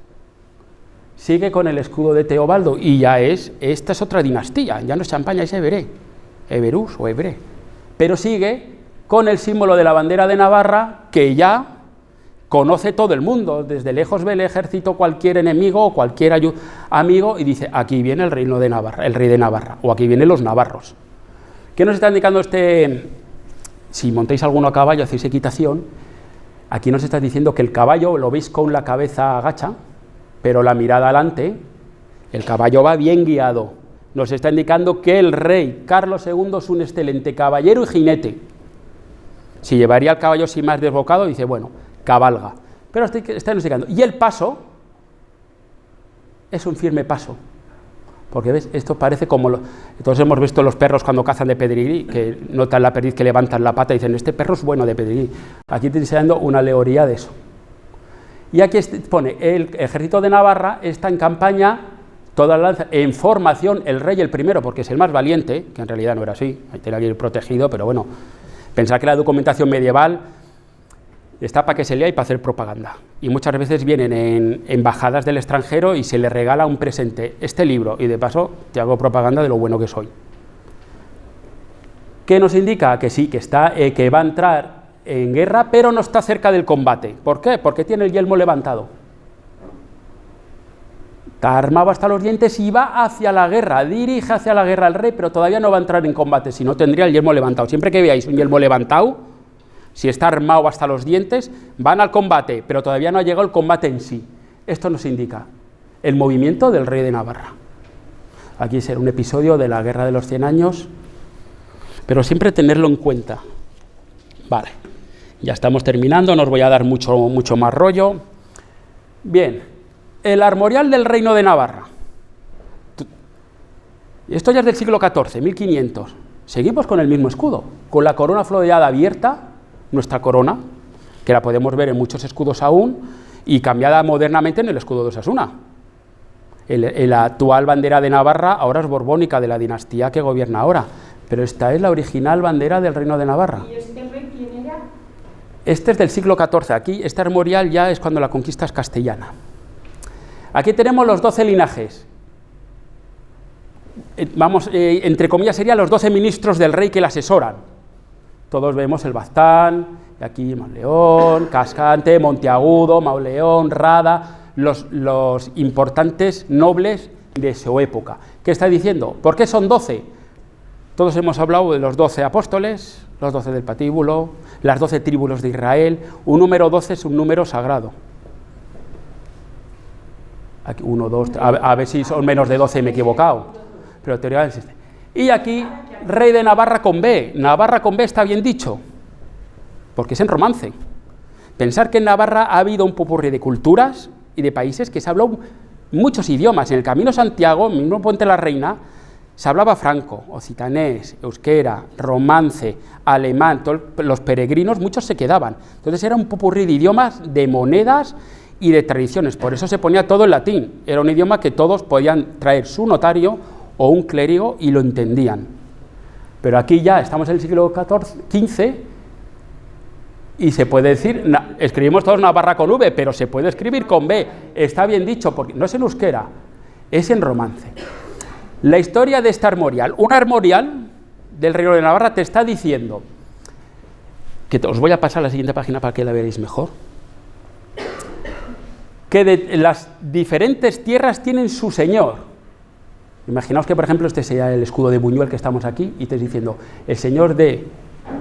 Speaker 1: Sigue con el escudo de Teobaldo, y ya esta es otra dinastía, ya no es Champaña, es Eberé, Eberús o Ebré, pero sigue con el símbolo de la bandera de Navarra, que ya conoce todo el mundo, desde lejos ve el ejército cualquier enemigo o cualquier amigo y dice, aquí viene el reino de Navarra, el rey de Navarra, o aquí vienen los navarros. ¿Qué nos está indicando este? Si montáis alguno a caballo, hacéis equitación, aquí nos está diciendo que el caballo lo veis con la cabeza agacha, pero la mirada adelante, el caballo va bien guiado. Nos está indicando que el rey Carlos II es un excelente caballero y jinete. Si llevaría el caballo sin más desbocado, dice, bueno, cabalga. Pero está indicando. Y el paso es un firme paso. Porque, ¿ves? Esto parece como... Todos hemos visto los perros cuando cazan de pedigrí, que notan la perdiz, que levantan la pata y dicen, este perro es bueno de pedigrí. Aquí te estoy dando una alegoría de eso. Y aquí pone, el ejército de Navarra está en campaña, toda la lanza, en formación, el rey el primero, porque es el más valiente, que en realidad no era así, ahí tenía que ir protegido, pero bueno, pensar que la documentación medieval está para que se lea y para hacer propaganda. Y muchas veces vienen en embajadas del extranjero y se le regala un presente, este libro, y de paso te hago propaganda de lo bueno que soy. ¿Qué nos indica? Que sí, que va a entrar en guerra, pero no está cerca del combate. ¿Por qué? Porque tiene el yelmo levantado. Está armado hasta los dientes y va hacia la guerra, dirige hacia la guerra al rey, pero todavía no va a entrar en combate, si no tendría el yelmo levantado. Siempre que veáis un yelmo levantado, si está armado hasta los dientes, van al combate, pero todavía no ha llegado el combate en sí. Esto nos indica el movimiento del rey de Navarra. Aquí será un episodio de la Guerra de los 100 años, pero siempre tenerlo en cuenta. Vale, ya estamos terminando, no os voy a dar mucho más rollo. Bien. El armorial del Reino de Navarra. Esto ya es del siglo XIV, 1500. Seguimos con el mismo escudo, con la corona floreada abierta, nuestra corona, que la podemos ver en muchos escudos aún, y cambiada modernamente en el escudo de Osasuna. La actual bandera de Navarra ahora es borbónica, de la dinastía que gobierna ahora, pero esta es la original bandera del Reino de Navarra.
Speaker 2: ¿Y este rey quién era?
Speaker 1: Este es del siglo XIV, aquí este armorial ya es cuando la conquista es castellana. Aquí tenemos los 12 linajes. Entre comillas serían los 12 ministros del rey que le asesoran. Todos vemos el Baztán, aquí Mauleón, Cascante, Monteagudo, Mauleón, Rada, los importantes nobles de su época. ¿Qué está diciendo? ¿Por qué son 12? Todos hemos hablado de los 12 apóstoles, los 12 del patíbulo, las 12 tribus de Israel. Un número 12 es un número sagrado. Aquí 1, 2, a ver si son menos de 12 me he equivocado, pero teóricamente existe. Y aquí, rey de Navarra con B. Navarra con B está bien dicho, porque es en romance. Pensar que en Navarra ha habido un popurrí de culturas y de países que se habló muchos idiomas. En el Camino Santiago, en el mismo Puente la Reina, se hablaba franco, occitanés, euskera, romance, alemán. Todos los peregrinos, muchos se quedaban. Entonces era un popurrí de idiomas, de monedas y de tradiciones, por eso se ponía todo en latín. Era un idioma que todos podían traer su notario o un clérigo y lo entendían. Pero aquí ya estamos en el siglo XV y se puede decir, escribimos todos Navarra con V, pero se puede escribir con B, está bien dicho, porque no es en euskera, es en romance. La historia de este armorial, un armorial del Reino de Navarra te está diciendo, que os voy a pasar a la siguiente página para que la veáis mejor, que de las diferentes tierras tienen su señor. Imaginaos que, por ejemplo, este sea el escudo de Buñuel que estamos aquí, y te estoy diciendo, el señor de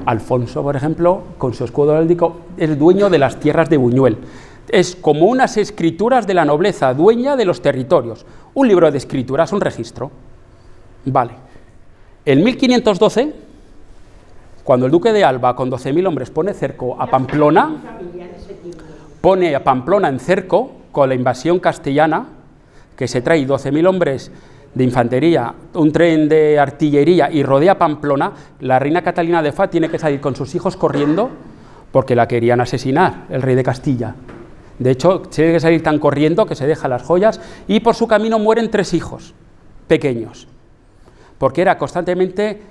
Speaker 1: Alfonso, por ejemplo, con su escudo heráldico, es dueño de las tierras de Buñuel. Es como unas escrituras de la nobleza, dueña de los territorios. Un libro de escrituras, un registro. Vale. En 1512, cuando el duque de Alba, con 12.000 hombres, pone cerco a Pamplona, pone a Pamplona en cerco, con la invasión castellana, que se trae 12.000 hombres de infantería, un tren de artillería y rodea Pamplona, la reina Catalina de Fat tiene que salir con sus hijos corriendo porque la querían asesinar, el rey de Castilla. De hecho, tiene que salir tan corriendo que se deja las joyas y por su camino mueren 3 hijos pequeños, porque era constantemente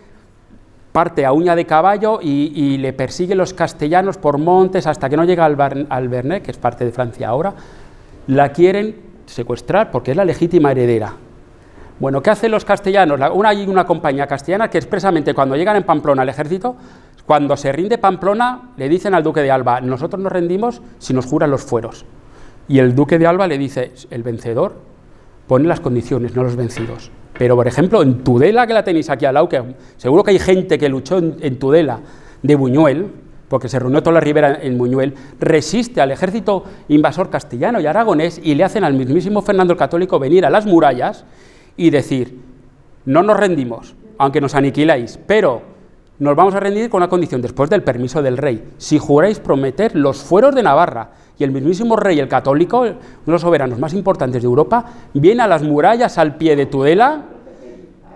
Speaker 1: parte a uña de caballo y le persiguen los castellanos por montes hasta que no llega al Bernet, que es parte de Francia ahora. La quieren secuestrar porque es la legítima heredera. Bueno, ¿qué hacen los castellanos? Hay una compañía castellana que expresamente cuando llegan en Pamplona al ejército, cuando se rinde Pamplona, le dicen al duque de Alba, nosotros nos rendimos si nos juran los fueros. Y el duque de Alba le dice, el vencedor pone las condiciones, no los vencidos. Pero, por ejemplo, en Tudela, que la tenéis aquí al lado, que seguro que hay gente que luchó en Tudela de Buñuel, porque se reunió toda la ribera en Buñuel, resiste al ejército invasor castellano y aragonés y le hacen al mismísimo Fernando el Católico venir a las murallas y decir, no nos rendimos, aunque nos aniquiláis, pero nos vamos a rendir con una condición, después del permiso del rey, si juráis prometer los fueros de Navarra. Y el mismísimo rey, el católico, uno de los soberanos más importantes de Europa, viene a las murallas al pie de Tudela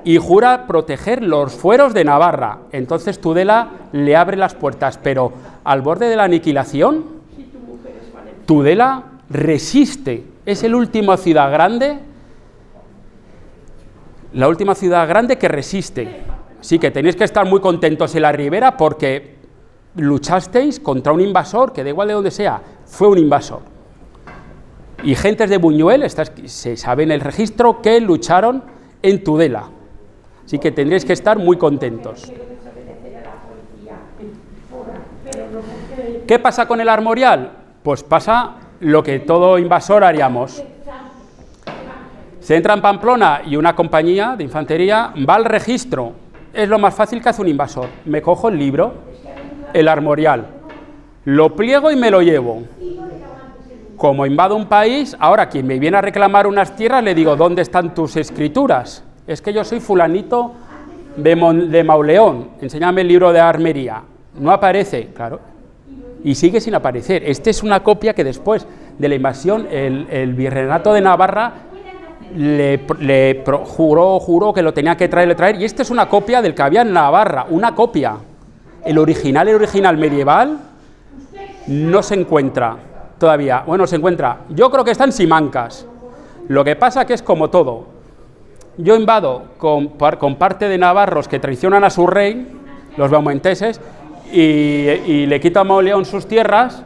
Speaker 1: y jura proteger los fueros de Navarra. Entonces Tudela le abre las puertas, pero al borde de la aniquilación, Tudela resiste. Es la última ciudad grande que resiste. Sí que tenéis que estar muy contentos en la ribera porque luchasteis contra un invasor que da igual de donde sea, fue un invasor. Y gentes de Buñuel, se sabe en el registro que lucharon en Tudela. Así que tendréis que estar muy contentos. ¿Qué pasa con el armorial? Pues pasa lo que todo invasor haríamos. Se entra en Pamplona y una compañía de infantería va al registro. Es lo más fácil que hace un invasor. Me cojo el libro, el armorial, lo pliego y me lo llevo. Como invado un país, ahora quien me viene a reclamar unas tierras le digo, ¿dónde están tus escrituras? Es que yo soy fulanito de Mauleón, enséñame el libro de armería. No aparece, claro, y sigue sin aparecer. Esta es una copia que después de la invasión el virreinato de Navarra juró que lo tenía que traer, y esta es una copia del que había en Navarra, una copia. El original medieval no se encuentra todavía. Bueno, se encuentra, yo creo que está en Simancas. Lo que pasa que es como todo. Yo invado con parte de navarros que traicionan a su rey, los beaumenteses, y le quito a Mauleón sus tierras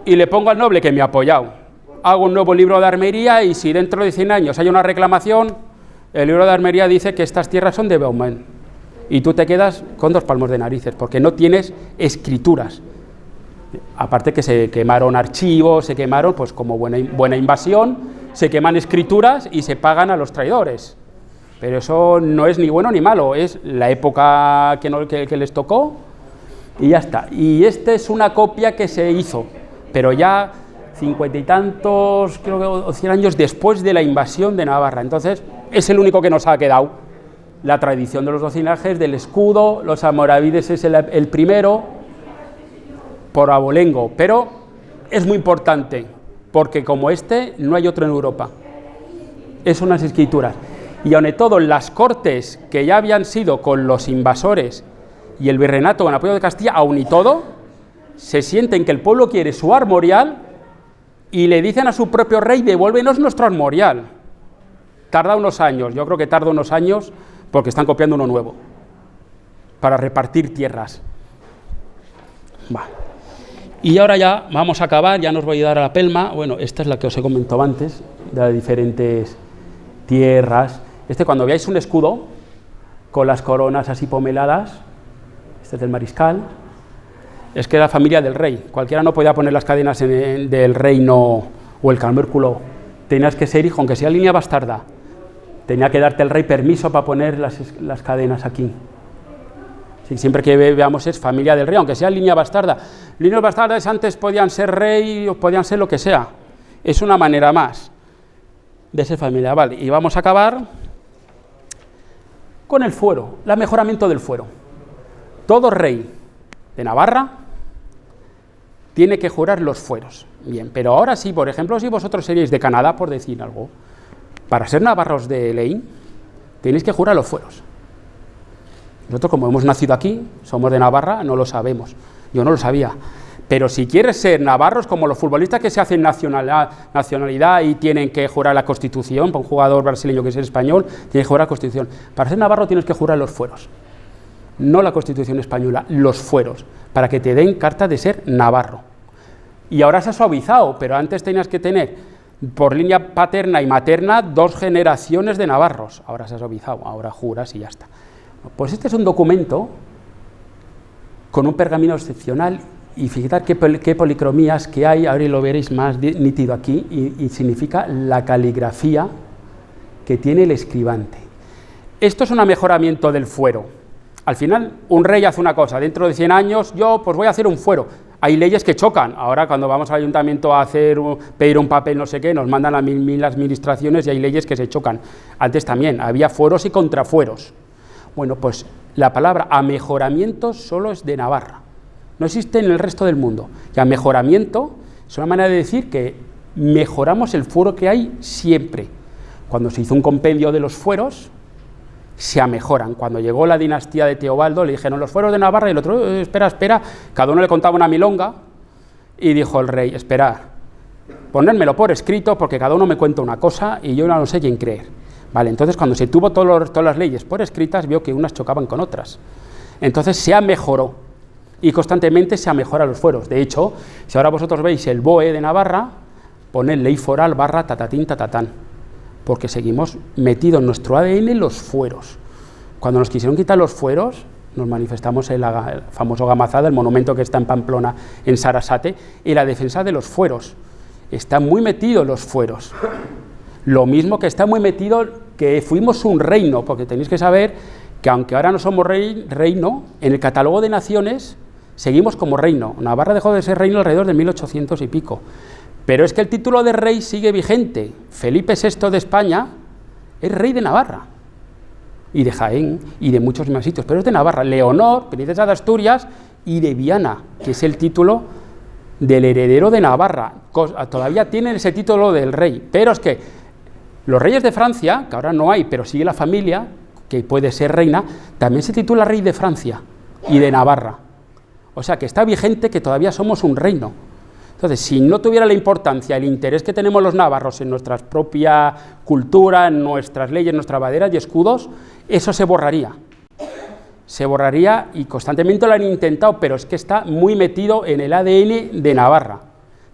Speaker 1: y le pongo al noble que me ha apoyado. Hago un nuevo libro de armería y si dentro de 100 años hay una reclamación, el libro de armería dice que estas tierras son de Beaumont. Y tú te quedas con 2 palmos de narices, porque no tienes escrituras. Aparte que se quemaron archivos, se quemaron, pues como buena invasión, se queman escrituras y se pagan a los traidores. Pero eso no es ni bueno ni malo, es la época que les tocó y ya está. Y esta es una copia que se hizo, pero ya 50 y tantos, creo que 100 años después de la invasión de Navarra. Entonces, es el único que nos ha quedado. La tradición de los 2 linajes, del escudo, los almoravides es el primero, por abolengo. Pero es muy importante, porque como este, no hay otro en Europa. Es unas escrituras. Y aun y todo, las cortes que ya habían sido con los invasores y el virreinato con apoyo de Castilla, aun y todo, se sienten que el pueblo quiere su armorial y le dicen a su propio rey, devuélvenos nuestro armorial. Tarda unos años, yo creo que tarda unos años, porque están copiando uno nuevo, para repartir tierras. Vale. Y ahora ya vamos a acabar, ya nos voy a dar a la pelma. Bueno, esta es la que os he comentado antes, de las diferentes tierras. Cuando veáis un escudo, con las coronas así pomeladas, este es del mariscal, es que era la familia del rey. Cualquiera no podía poner las cadenas del reino o el camérculo. Tenías que ser hijo, aunque sea línea bastarda. Tenía que darte el rey permiso para poner las cadenas aquí. Sí, siempre que veamos es familia del rey, aunque sea línea bastarda. Líneas bastardas antes podían ser rey o podían ser lo que sea. Es una manera más de ser familia. Vale, y vamos a acabar con el fuero, el mejoramiento del fuero. Todo rey de Navarra tiene que jurar los fueros. Bien, pero ahora sí, por ejemplo, si vosotros seríais de Canadá, por decir algo, para ser navarros de ley, tenéis que jurar los fueros. Nosotros, como hemos nacido aquí, somos de Navarra, no lo sabemos. Yo no lo sabía. Pero si quieres ser navarros, como los futbolistas que se hacen nacionalidad y tienen que jurar la Constitución, para un jugador brasileño que es español, tiene que jurar la Constitución. Para ser navarro tienes que jurar los fueros. No la Constitución española, los fueros, para que te den carta de ser navarro. Y ahora se ha suavizado, pero antes tenías que tener, por línea paterna y materna, 2 generaciones de navarros. Ahora se ha suavizado, ahora juras y ya está. Pues este es un documento con un pergamino excepcional, y fijad qué policromías que hay, ahora lo veréis más nítido aquí, y significa la caligrafía que tiene el escribante. Esto es un mejoramiento del fuero. Al final, un rey hace una cosa, dentro de 100 años, yo pues voy a hacer un fuero. Hay leyes que chocan. Ahora, cuando vamos al ayuntamiento a pedir un papel, no sé qué, nos mandan a mil administraciones y hay leyes que se chocan. Antes también, había fueros y contrafueros. Bueno, pues la palabra amejoramiento solo es de Navarra. No existe en el resto del mundo. Y amejoramiento es una manera de decir que mejoramos el fuero que hay siempre. Cuando se hizo un compendio de los fueros, se amejoran. Cuando llegó la dinastía de Teobaldo, le dijeron los fueros de Navarra, y el otro, espera, cada uno le contaba una milonga, y dijo el rey, espera, ponérmelo por escrito, porque cada uno me cuenta una cosa, y yo no sé quién creer. Vale, entonces cuando se tuvo todas las leyes por escritas, vio que unas chocaban con otras. Entonces se mejoró, y constantemente se mejora los fueros. De hecho, si ahora vosotros veis el BOE de Navarra, pone ley foral / tatatín tatatán, porque seguimos metidos en nuestro ADN los fueros. Cuando nos quisieron quitar los fueros, nos manifestamos en el famoso Gamazada, el monumento que está en Pamplona, en Sarasate, y la defensa de los fueros. Están muy metidos los fueros. Lo mismo que está muy metido que fuimos un reino, porque tenéis que saber que aunque ahora no somos reino, en el catálogo de naciones seguimos como reino. Navarra dejó de ser reino alrededor de 1800 y pico. Pero es que el título de rey sigue vigente. Felipe VI de España es rey de Navarra, y de Jaén, y de muchos más sitios, pero es de Navarra. Leonor, princesa de Asturias, y de Viana, que es el título del heredero de Navarra. Todavía tienen ese título del rey, pero es que los reyes de Francia, que ahora no hay, pero sigue la familia, que puede ser reina, también se titula rey de Francia y de Navarra. O sea, que está vigente que todavía somos un reino. Entonces, si no tuviera la importancia, el interés que tenemos los navarros en nuestra propia cultura, en nuestras leyes, en nuestras banderas y escudos, eso se borraría. Se borraría y constantemente lo han intentado, pero es que está muy metido en el ADN de Navarra.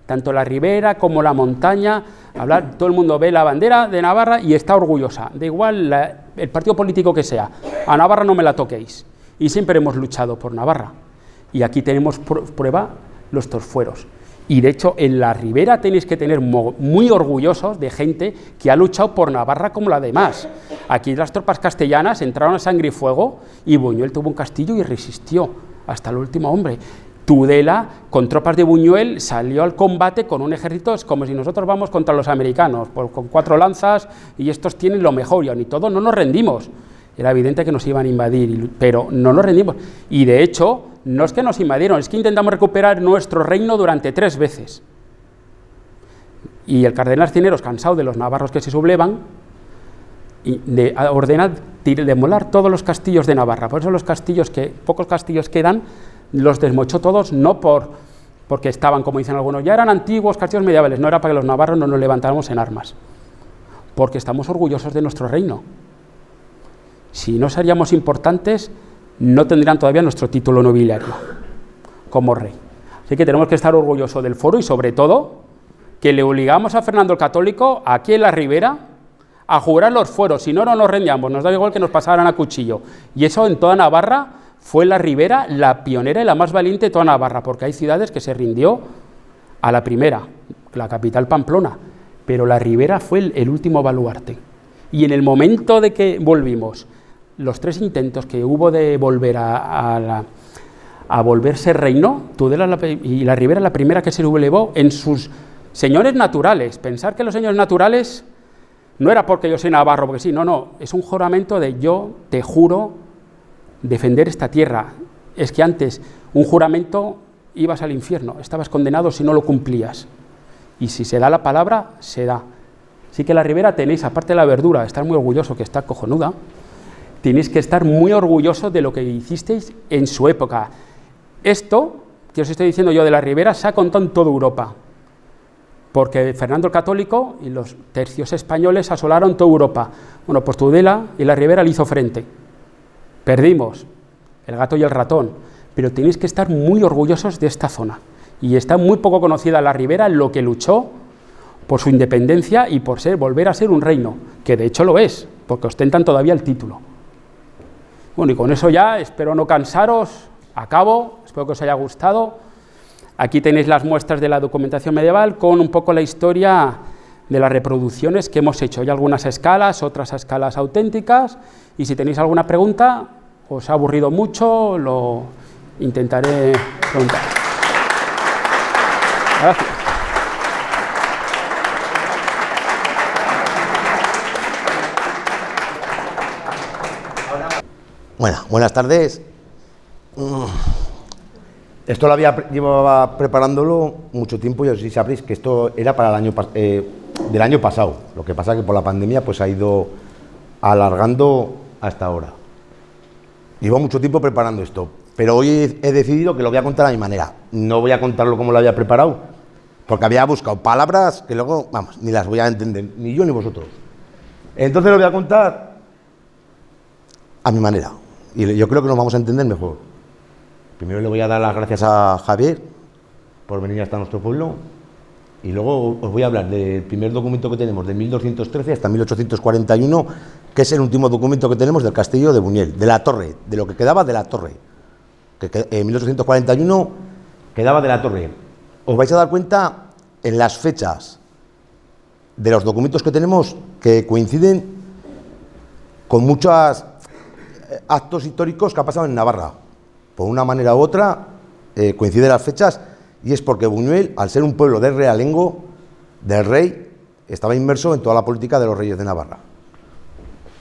Speaker 1: Tanto la ribera como la montaña, todo el mundo ve la bandera de Navarra y está orgullosa. Da igual el partido político que sea, a Navarra no me la toquéis. Y siempre hemos luchado por Navarra. Y aquí tenemos prueba los torfueros. Y de hecho en la ribera tenéis que tener muy orgullosos de gente que ha luchado por Navarra como la demás. Aquí las tropas castellanas entraron a sangre y fuego y Buñuel tuvo un castillo y resistió hasta el último hombre. Tudela, con tropas de Buñuel, salió al combate con un ejército, es como si nosotros vamos contra los americanos, con 4 lanzas y estos tienen lo mejor, y aun y todo no nos rendimos. Era evidente que nos iban a invadir, pero no nos rendimos. Y de hecho, no es que nos invadieron, es que intentamos recuperar nuestro reino durante 3 veces. Y el cardenal Cisneros, cansado de los navarros que se sublevan, ordena demoler todos los castillos de Navarra. Por eso pocos castillos quedan, los desmochó todos, no porque estaban, como dicen algunos, ya eran antiguos castillos medievales, no era para que los navarros no nos levantáramos en armas, porque estamos orgullosos de nuestro reino. Si no seríamos importantes, no tendrían todavía nuestro título nobiliario como rey. Así que tenemos que estar orgullosos del foro y sobre todo que le obligamos a Fernando el Católico aquí en la Ribera a jurar los fueros, si no, no nos rendíamos, nos da igual que nos pasaran a cuchillo. Y eso en toda Navarra fue la Ribera la pionera y la más valiente de toda Navarra, porque hay ciudades que se rindió a la primera, la capital Pamplona, pero la Ribera fue el último baluarte. Y en el momento de que volvimos, los 3 intentos que hubo de volver a volverse reino, Tudela y la Ribera la primera que se sublevó en sus señores naturales. Pensar que los señores naturales no era porque yo soy navarro, porque sí, no, es un juramento de yo te juro defender esta tierra. Es que antes un juramento ibas al infierno, estabas condenado si no lo cumplías. Y si se da la palabra, se da. Así que la Ribera tenéis, aparte de la verdura, estar muy orgulloso, que está cojonuda, tenéis que estar muy orgullosos de lo que hicisteis en su época. Esto, que os estoy diciendo yo de la Ribera, se ha contado en toda Europa, porque Fernando el Católico y los tercios españoles asolaron toda Europa. Bueno, pues Tudela y la Ribera le hizo frente. Perdimos, el gato y el ratón, pero tenéis que estar muy orgullosos de esta zona. Y está muy poco conocida la Ribera en lo que luchó por su independencia y por volver a ser un reino, que de hecho lo es, porque ostentan todavía el título. Bueno, y con eso ya espero no cansaros, acabo, espero que os haya gustado. Aquí tenéis las muestras de la documentación medieval con un poco la historia de las reproducciones que hemos hecho. Hay algunas a escalas, otras a escalas auténticas, y si tenéis alguna pregunta, os ha aburrido mucho, lo intentaré preguntar. Gracias.
Speaker 4: Bueno, buenas tardes. Esto llevaba preparándolo mucho tiempo, y os si sabréis que esto era para del año pasado. Lo que pasa es que por la pandemia pues ha ido alargando hasta ahora. Llevo mucho tiempo preparando esto, pero hoy he decidido que lo voy a contar a mi manera. No voy a contarlo como lo había preparado, porque había buscado palabras que luego, vamos, ni las voy a entender, ni yo ni vosotros. Entonces lo voy a contar a mi manera, y yo creo que nos vamos a entender mejor. Primero le voy a dar las gracias a Javier por venir hasta nuestro pueblo, y luego os voy a hablar del primer documento que tenemos, de 1213 hasta 1841, que es el último documento que tenemos del castillo de Buñuel, de la torre, de lo que quedaba de la torre, que en 1841 quedaba de la torre. Os vais a dar cuenta en las fechas de los documentos que tenemos que coinciden con muchos actos históricos que ha pasado en Navarra. Por una manera u otra coinciden las fechas, y es porque Buñuel, al ser un pueblo de realengo, del rey, estaba inmerso en toda la política de los reyes de Navarra.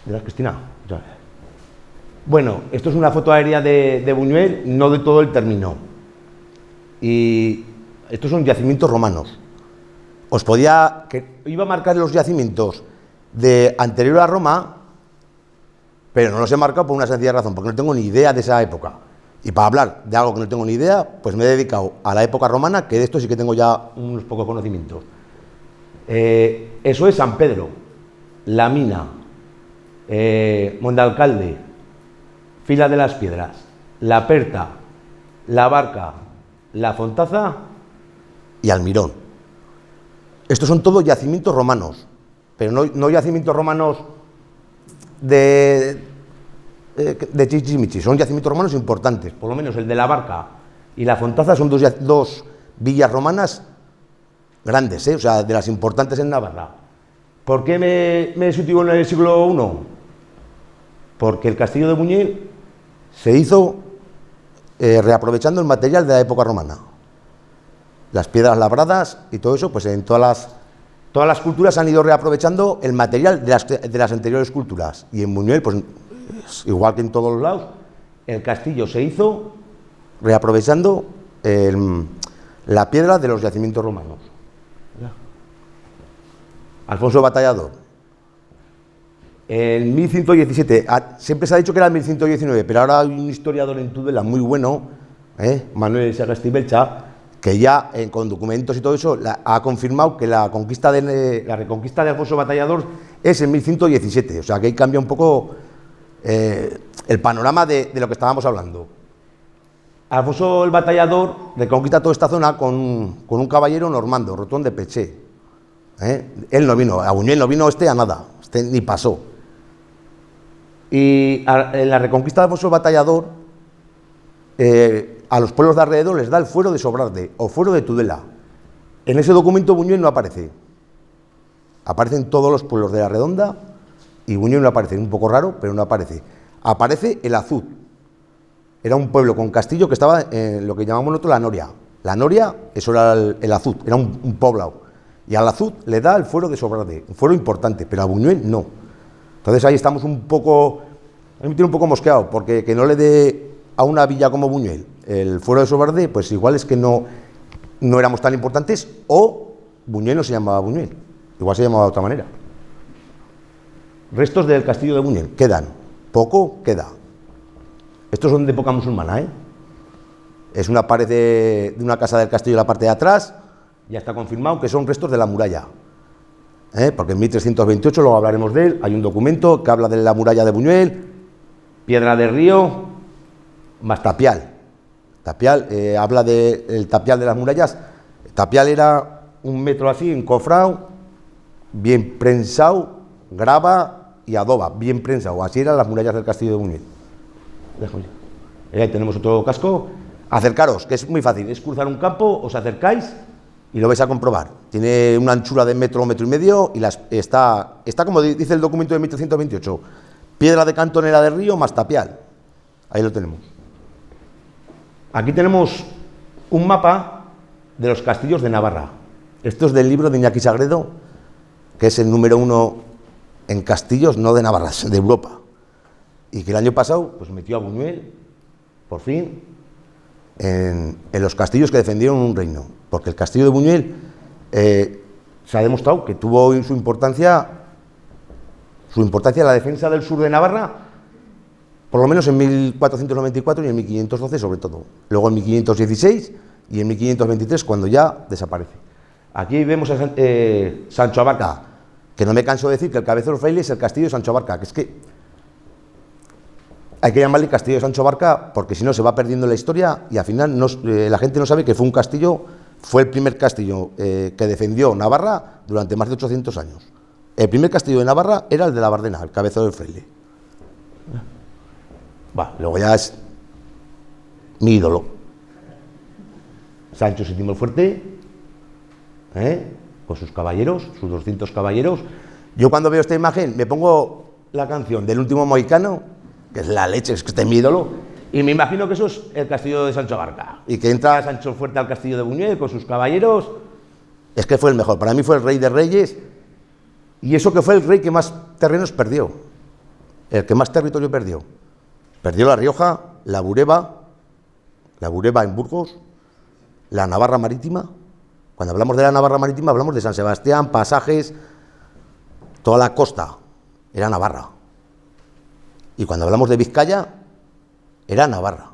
Speaker 4: ¿Verás, Cristina? Bueno, esto es una foto aérea de Buñuel, no de todo el término. Y estos son yacimientos romanos. Iba a marcar los yacimientos de anterior a Roma, pero no los he marcado por una sencilla razón, porque no tengo ni idea de esa época. Y para hablar de algo que no tengo ni idea, pues me he dedicado a la época romana, que de esto sí que tengo ya unos pocos conocimientos. Eso es San Pedro, La Mina, Mondalcalde, Fila de las Piedras, La Perta, La Barca, La Fontaza y Almirón. Estos son todos yacimientos romanos, pero no yacimientos romanos de chichimichi, son yacimientos romanos importantes. Por lo menos el de La Barca y La Fontaza son dos villas romanas grandes, o sea, de las importantes en Navarra. ¿Por qué me sitúo en el siglo I? Porque el castillo de Buñuel se hizo reaprovechando el material de la época romana. Las piedras labradas y todo eso, pues en todas las culturas han ido reaprovechando el material de las anteriores culturas. Y en Buñuel, pues igual que en todos los lados, el castillo se hizo reaprovechando la piedra de los yacimientos romanos. Alfonso Batallador. En 1117, siempre se ha dicho que era el 1119, pero ahora hay un historiador en Tudela muy bueno, Manuel Sagasti Belcha, que ya con documentos y todo eso ha confirmado que la reconquista de Alfonso Batallador es en 1117, o sea que ahí cambia un poco el panorama de lo que estábamos hablando. Alfonso el Batallador reconquista toda esta zona con un caballero normando, Rotón de Peché. Él no vino, a Buñuel no vino a nada, ni pasó. Y en la reconquista de Alfonso el Batallador, a los pueblos de alrededor les da el fuero de Sobrarde o fuero de Tudela. En ese documento Buñuel no aparece. Aparecen todos los pueblos de la Redonda y Buñuel no aparece, un poco raro, pero no aparece. Aparece el Azud. Era un pueblo con castillo que estaba en lo que llamamos nosotros la Noria. La Noria, eso era el Azud, era un poblado. Y al Azud le da el fuero de Sobrarde, un fuero importante, pero a Buñuel no. Entonces ahí estamos un poco, a mí me tiene un poco mosqueado, porque que no le dé a una villa como Buñuel el fuero de Sobrarde, pues igual es que no éramos tan importantes, o Buñuel no se llamaba Buñuel, igual se llamaba de otra manera. Restos del castillo de Buñuel, quedan, poco queda. Estos son de época musulmana, Es una pared de una casa del castillo en la parte de atrás. Ya está confirmado que son restos de la muralla, porque en 1328, luego hablaremos de él, hay un documento que habla de la muralla de Buñuel, piedra de río, más tapial. Tapial, habla del tapial de las murallas. El tapial era un metro así, encofrado, bien prensado, grava y adoba, bien prensado. Así eran las murallas del castillo de Buñuel. Ahí tenemos otro casco. Acercaros, que es muy fácil, es cruzar un campo, os acercáis y lo vais a comprobar. Tiene una anchura de metro y medio y está como dice el documento de 1328, piedra de cantonera de río más tapial. Ahí lo tenemos. Aquí tenemos un mapa de los castillos de Navarra. Esto es del libro de Iñaki Sagredo, que es el número 1 en castillos, no de Navarra, de Europa. Y que el año pasado pues metió a Buñuel, por fin, en los castillos que defendieron un reino. Porque el castillo de Buñuel se ha demostrado que tuvo su importancia en la defensa del sur de Navarra, por lo menos en 1494 y en 1512 sobre todo. Luego en 1516 y en 1523 cuando ya desaparece. Aquí vemos a Sancho Abarca, que no me canso de decir que el cabecero fraile es el castillo de Sancho Abarca, que es que hay que llamarle castillo de Sancho Abarca porque si no se va perdiendo la historia y al final la gente no sabe que fue el primer castillo que defendió Navarra durante más de 800 años. El primer castillo de Navarra era el de la Bardena, el cabecero del fraile. Luego ya es mi ídolo. Sancho VII el Fuerte, con sus caballeros, sus 200 caballeros. Yo cuando veo esta imagen me pongo la canción del Último Mohicano, que es la leche, es que este es mi ídolo, y me imagino que eso es el castillo de Sancho Abarca, y que entra Sancho Fuerte al castillo de Buñuel con sus caballeros. Es que fue el mejor, para mí fue el rey de reyes, y eso que fue el rey que más terrenos perdió, el que más territorio perdió. Perdió La Rioja, la Bureba en Burgos, la Navarra Marítima. Cuando hablamos de la Navarra Marítima hablamos de San Sebastián, Pasajes, toda la costa era Navarra. Y cuando hablamos de Vizcaya, era Navarra,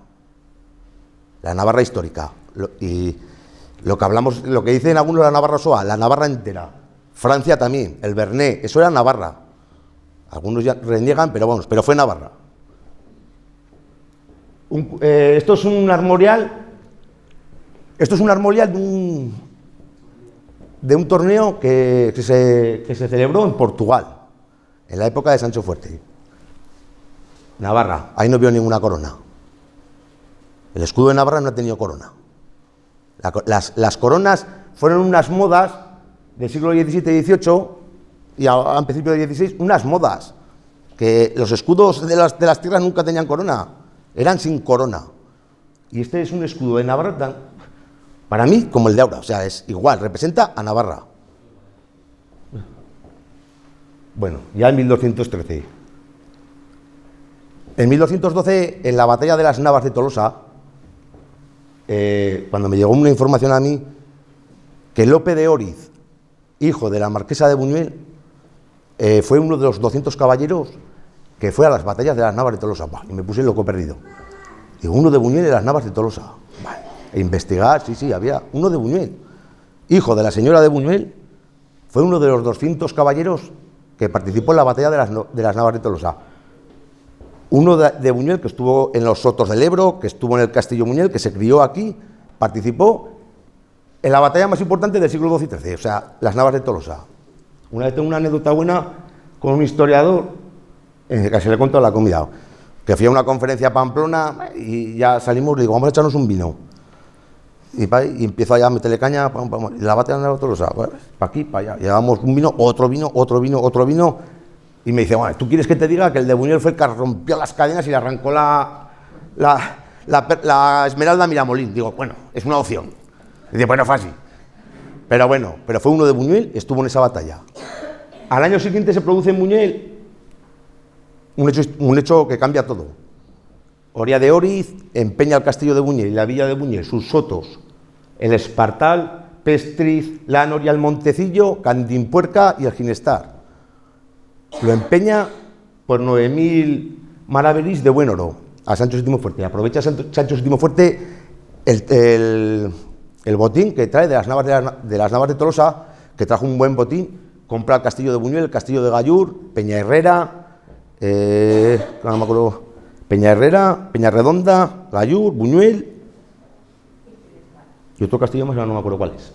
Speaker 4: la Navarra histórica. Y lo que hablamos, lo que dicen algunos de la Navarra Soa, la Navarra entera. Francia también, el Bernet, eso era Navarra. Algunos ya reniegan, pero vamos, pero fue Navarra. Esto es un armorial. Esto es un armorial de un torneo que se celebró en Portugal, en la época de Sancho Fuerte. Navarra, ahí no vio ninguna corona. El escudo de Navarra no ha tenido corona. Las coronas fueron unas modas del siglo XVII y XVIII y a principios del XVI, unas modas, que los escudos de las tierras nunca tenían corona, eran sin corona. Y este es un escudo de Navarra, para mí, como el de ahora, o sea, es igual, representa a Navarra. Bueno, ya en 1213. En 1212, en la batalla de las Navas de Tolosa, cuando me llegó una información a mí, que Lope de Oriz, hijo de la marquesa de Buñuel, fue uno de los 200 caballeros que fue a las batallas de las Navas de Tolosa. Y me puse loco perdido. Digo, uno de Buñuel en las Navas de Tolosa. E investigar, sí, había uno de Buñuel, hijo de la señora de Buñuel, fue uno de los 200 caballeros que participó en la batalla de las Navas de Tolosa. Uno de Buñuel que estuvo en los Sotos del Ebro, que estuvo en el Castillo Buñuel, que se crió aquí, participó en la batalla más importante del siglo XII y XIII, o sea, las Navas de Tolosa. Una vez tengo una anécdota buena con un historiador, que se le contó la comida, que fui a una conferencia a Pamplona y ya salimos, le digo, vamos a echarnos un vino. Y empiezo allá a meterle caña, y la batalla de Tolosa, para aquí, para allá. Llevamos un vino, otro vino, y me dice, bueno, ¿tú quieres que te diga que el de Buñuel fue el que rompió las cadenas y le arrancó la Esmeralda Miramolín? Digo, bueno, es una opción. Dice, bueno, fácil. Pero bueno, pero fue uno de Buñuel, estuvo en esa batalla. Al año siguiente se produce en Buñuel un hecho que cambia todo. Oria de Oriz empeña el castillo de Buñuel y la villa de Buñuel, sus sotos, el Espartal, Pestriz, la Noria, el Montecillo, Candimpuerca y el Ginestar. Lo empeña por 9.000 maravedís de buen oro a Sancho VII Fuerte. Aprovecha Sancho VII Fuerte el botín que trae de las Navas de Tolosa, que trajo un buen botín, compra el castillo de Buñuel, el castillo de Gallur, Peña Herrera, no me acuerdo, Peña Herrera, Peña Redonda, Gallur, Buñuel y otro castillo más, no me acuerdo cuál es.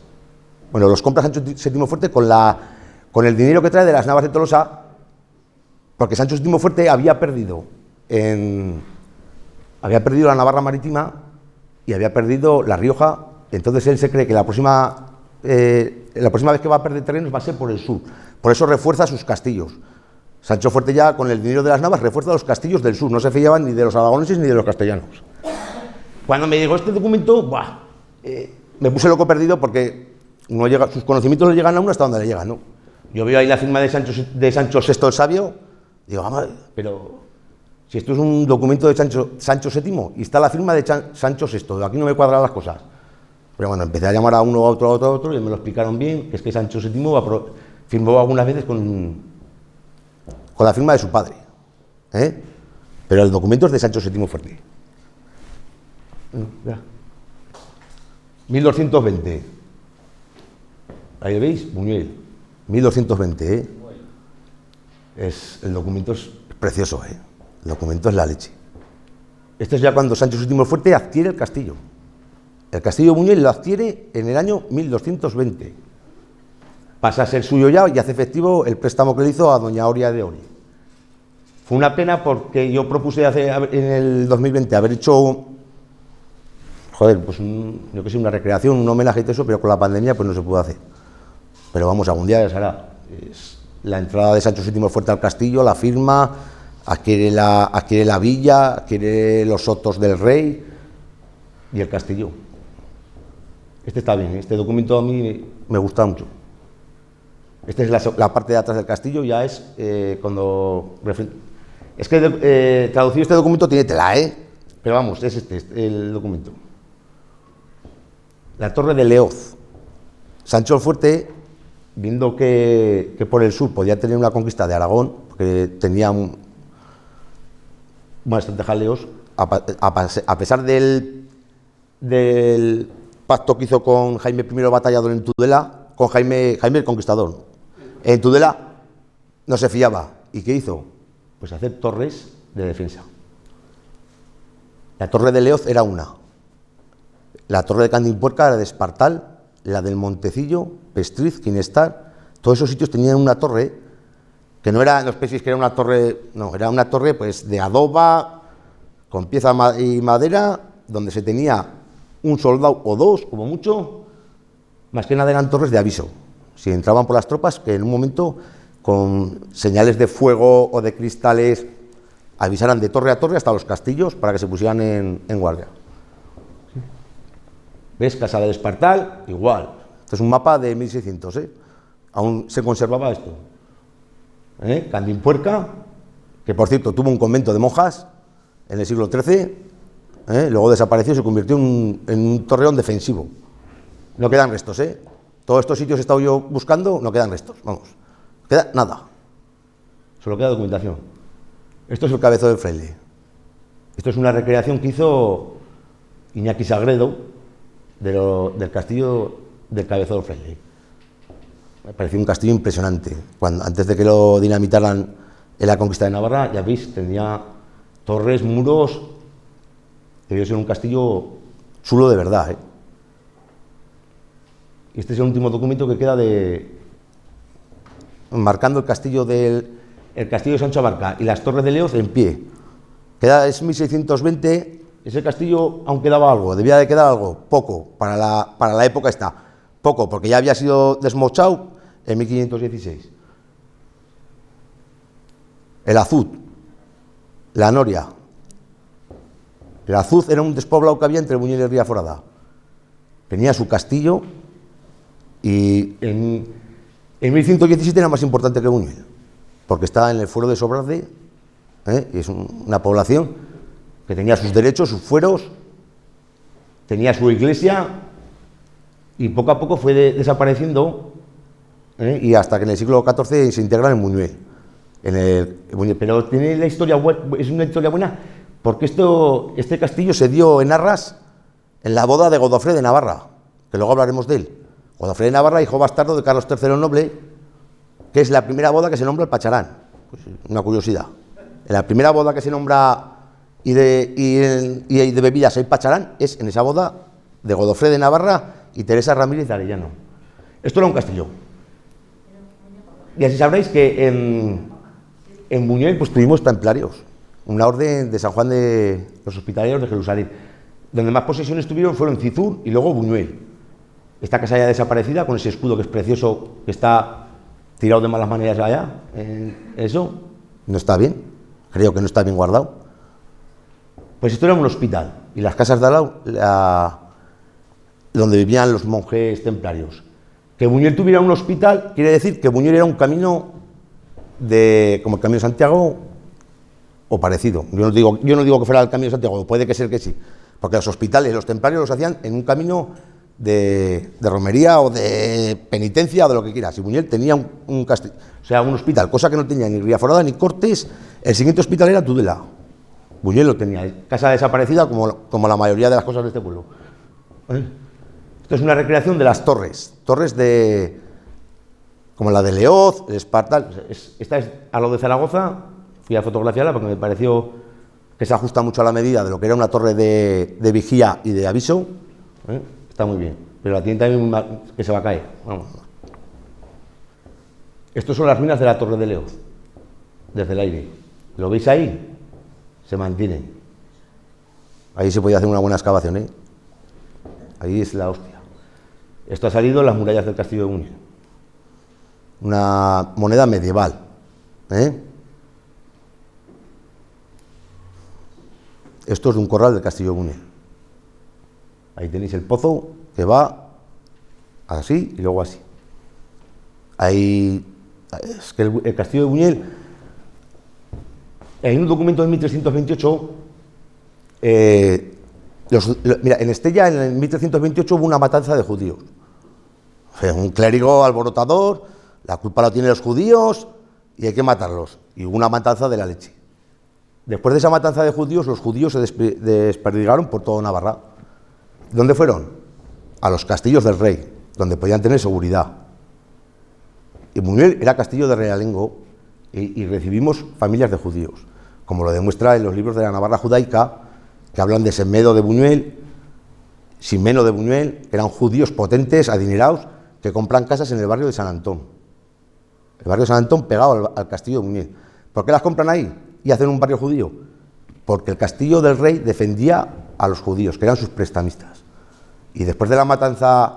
Speaker 4: Bueno, los compra Sancho VII Fuerte con el dinero que trae de las Navas de Tolosa, porque Sancho VII Fuerte había perdido la Navarra Marítima y había perdido La Rioja. Entonces él se cree que la próxima vez que va a perder terrenos va a ser por el sur. Por eso refuerza sus castillos. Sancho Fuerte ya, con el dinero de las Navas, refuerza los castillos del sur. No se fiaban ni de los aragoneses ni de los castellanos. Cuando me llegó este documento, me puse loco perdido porque sus conocimientos le llegan a uno hasta donde le llegan, ¿no? Yo veo ahí la firma de Sancho VI el Sabio, digo, vamos, pero si esto es un documento de Sancho VII y está la firma de Sancho VI, aquí no me cuadran las cosas. Pero bueno, empecé a llamar a uno, a otro, y me lo explicaron bien, que es que Sancho VII firmó algunas veces con la firma de su padre, pero el documento es de Sancho VII Fuerte. 1220. Ahí lo veis, Buñuel. 1220, el documento es precioso, el documento es la leche. Esto es ya cuando Sancho VII Fuerte adquiere el castillo. El castillo de Buñuel lo adquiere en el año 1220. Pasa a ser suyo ya y hace efectivo el préstamo que le hizo a doña Oria de Oriz. Fue una pena porque yo propuse en el 2020 haber hecho, pues una recreación, un homenaje y todo eso, pero con la pandemia pues no se pudo hacer. pero vamos, algún día se hará. Es la entrada de Sancho VII Fuerte al castillo, la firma, adquiere la villa, adquiere los sotos del rey y el castillo. Este está bien, este documento a mí me gusta mucho. Esta es la parte de atrás del castillo, ya es cuando... Es que traducir este documento tiene tela, pero vamos, es el documento. La torre de Leoz. Sancho el Fuerte, viendo que por el sur podía tener una conquista de Aragón, porque tenía bastantes jaleos, a pesar del pacto que hizo con Jaime I Batallador en Tudela, con Jaime el Conquistador. En Tudela no se fiaba. ¿Y qué hizo? Pues hacer torres de defensa. La torre de Leoz era una. La torre de Candimpuerca era de Espartal, la del Montecillo, Pestriz, Quinestar. Todos esos sitios tenían una torre que no era, no os penséis que era una torre, no, era una torre pues de adoba, con pieza y madera, donde se tenía un soldado o dos, como mucho, más que nada eran torres de aviso. Si entraban por las tropas, que en un momento, con señales de fuego o de cristales, avisaran de torre a torre hasta los castillos para que se pusieran en guardia. ¿Ves? Casa de Espartal, igual. Esto es un mapa de 1600, Aún se conservaba esto. Candimpuerca, que por cierto tuvo un convento de monjas en el siglo XIII, luego desapareció y se convirtió en un torreón defensivo. No quedan restos, Todos estos sitios he estado yo buscando, no quedan restos, vamos. No queda nada. Solo queda documentación. Esto es el Cabezo del Fraile. Esto es una recreación que hizo Iñaki Sagredo del castillo del Cabezo del Fraile. Me pareció un castillo impresionante. Antes de que lo dinamitaran en la conquista de Navarra, ya veis, tenía torres, muros. Debió ser un castillo chulo de verdad, Este es el último documento que queda marcando el castillo de Sancho Abarca y las torres de Leoz en pie. Es 1620. Ese castillo aún quedaba algo, debía de quedar algo, poco, para la época esta, poco, porque ya había sido desmochado en 1516. El Azud, la Noria. El Azud era un despoblado que había entre Buñuel y Riaforada. Tenía su castillo y en 1117 era más importante que Buñuel, porque estaba en el fuero de Sobrarde, y es una población que tenía sus derechos, sus fueros, tenía su iglesia y poco a poco fue desapareciendo, y hasta que en el siglo XIV se integra en Buñuel. Pero tiene la historia, es una historia buena porque este castillo se dio en Arras en la boda de Godofré de Navarra, que luego hablaremos de él. Godofré de Navarra, hijo bastardo de Carlos III el Noble, que es la primera boda que se nombra el Pacharán. Pues una curiosidad. En la primera boda que se nombra y de bebidas el Pacharán es en esa boda de Godofré de Navarra y Teresa Ramírez de Arellano. Esto era un castillo. Y así sabréis que en Buñuel pues tuvimos templarios, una orden de San Juan de los Hospitalarios de Jerusalén. Donde más posesiones tuvieron fueron Cizur y luego Buñuel. Esta casa ya desaparecida con ese escudo que es precioso, que está tirado de malas maneras allá. Eso no está bien, creo que no está bien guardado. Pues esto era un hospital, y las casas de al lado, donde vivían los monjes templarios. Que Buñuel tuviera un hospital quiere decir que Buñuel era un camino como el Camino de Santiago o parecido. Yo no digo que fuera el Camino de Santiago, puede que ser que sí, porque los hospitales, los templarios los hacían en un camino de romería o de penitencia o de lo que quieras. Y Buñuel tenía un castillo, o sea, un hospital, cosa que no tenía ni Riaforada ni Cortes. El siguiente hospital era Tudela. Buñuel lo tenía, casa desaparecida como la mayoría de las cosas de este pueblo. Esto es una recreación de las torres como la de Leoz, el Espartal. Esta es a lo de Zaragoza, fui a fotografiarla porque me pareció que se ajusta mucho a la medida de lo que era una torre de vigía y de aviso. Está muy bien, pero la tiene también que se va a caer. Vamos. Estas son las ruinas de la torre de Leoz, desde el aire. ¿Lo veis ahí? Se mantienen. Ahí se podía hacer una buena excavación, Ahí es la hostia. Esto ha salido en las murallas del castillo de Buñuel. una moneda medieval. Esto es de un corral del Castillo de Buñuel. Ahí tenéis el pozo que va así y luego así. Ahí, es que el Castillo de Buñuel, en un documento de 1328, mira, en Estella en el 1328 hubo una matanza de judíos. Fue un clérigo alborotador, la culpa la tienen los judíos y hay que matarlos. Y hubo una matanza de la leche. Después de esa matanza de judíos, los judíos se desperdigaron por toda Navarra. ¿Dónde fueron? A los castillos del rey, donde podían tener seguridad. Y Buñuel era castillo de realengo y recibimos familias de judíos, como lo demuestra en los libros de la Navarra judaica, que hablan de Semmedo de Buñuel, Ximeno de Buñuel, que eran judíos potentes, adinerados, que compran casas en el barrio de San Antón. El barrio de San Antón pegado al castillo de Buñuel. ¿Por qué las compran ahí y hacen un barrio judío? Porque el castillo del rey defendía a los judíos, que eran sus prestamistas. Y después de la matanza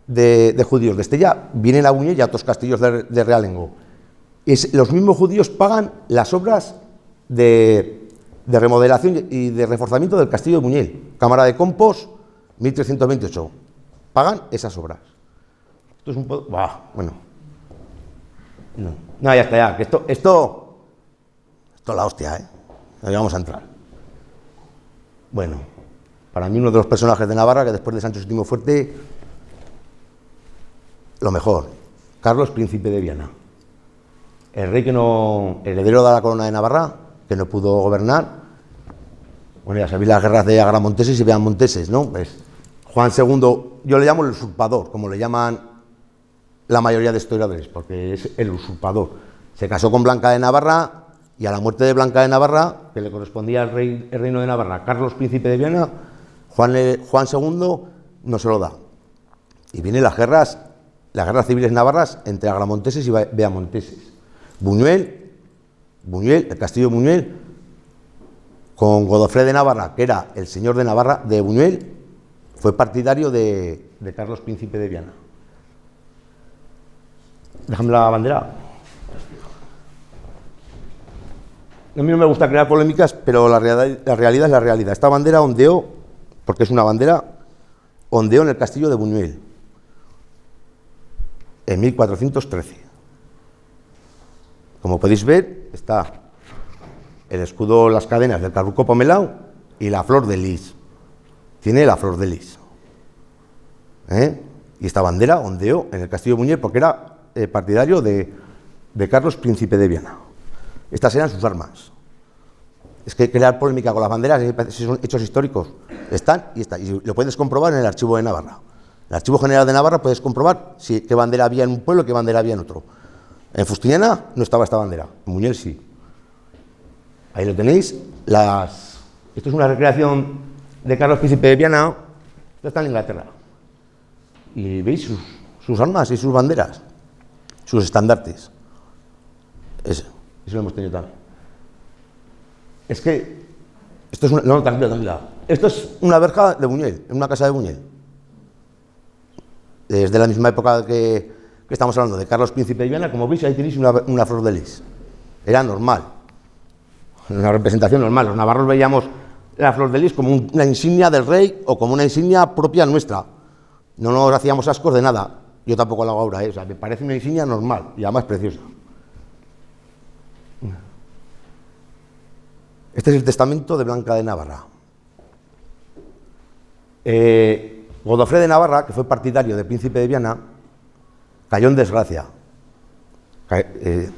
Speaker 4: de judíos de Estella, vienen a Buñuel y a otros castillos de realengo. Los mismos judíos pagan las obras de remodelación y de reforzamiento del castillo de Buñuel. Cámara de Compos, 1328. Pagan esas obras. Esto es un poco... Bueno. No, ya está, ya. Que esto es la hostia, ¿eh? Ahí vamos a entrar. Bueno, para mí uno de los personajes de Navarra, que después de Sancho VII Fuerte, lo mejor, Carlos, príncipe de Viana. El rey heredero de la corona de Navarra, que no pudo gobernar. Bueno, ya sabéis las guerras de agramonteses y beamonteses, ¿no? Pues Juan II, yo le llamo el usurpador, como le llaman la mayoría de historiadores, porque es el usurpador. Se casó con Blanca de Navarra y a la muerte de Blanca de Navarra, que le correspondía al reino de Navarra, Carlos, príncipe de Viana, Juan II no se lo da. Y vienen las guerras civiles navarras entre agramonteses y beamonteses. Buñuel, el castillo de Buñuel, con Godofré de Navarra, que era el señor de Navarra, de Buñuel, fue partidario de Carlos, príncipe de Viana. Déjame la bandera. A mí no me gusta crear polémicas, pero la realidad es la realidad. Esta bandera ondeó, porque es una bandera, ondeó en el castillo de Buñuel, en 1413. Como podéis ver, está el escudo, las cadenas del carruco pomelao y la flor de lis. Tiene la flor de lis. Y esta bandera ondeó en el castillo de Buñuel porque era partidario de Carlos, príncipe de Viana. Estas eran sus armas. Es que crear polémica con las banderas, si son hechos históricos, están y están. Y lo puedes comprobar en el archivo de Navarra. En el Archivo General de Navarra puedes comprobar qué bandera había en un pueblo y qué bandera había en otro. En Fustiñana no estaba esta bandera, en Buñuel sí. Ahí lo tenéis. Esto es una recreación de Carlos, príncipe de Viana. Esto está en Inglaterra. Y veis sus armas y sus banderas, sus estandartes. Eso lo hemos tenido también. Es que esto es tranquila. Esto es una verja de Buñuel, en una casa de Buñuel. Desde la misma época que estamos hablando de Carlos, príncipe de Viana, como veis ahí tenéis una flor de lis. Era normal, una representación normal. Los navarros veíamos la flor de lis como una insignia del rey o como una insignia propia nuestra. No nos hacíamos ascos de nada. Yo tampoco lo hago ahora, O sea, me parece una insignia normal y además preciosa. Este es el testamento de Blanca de Navarra. Godofré de Navarra, que fue partidario del príncipe de Viana, cayó en desgracia. En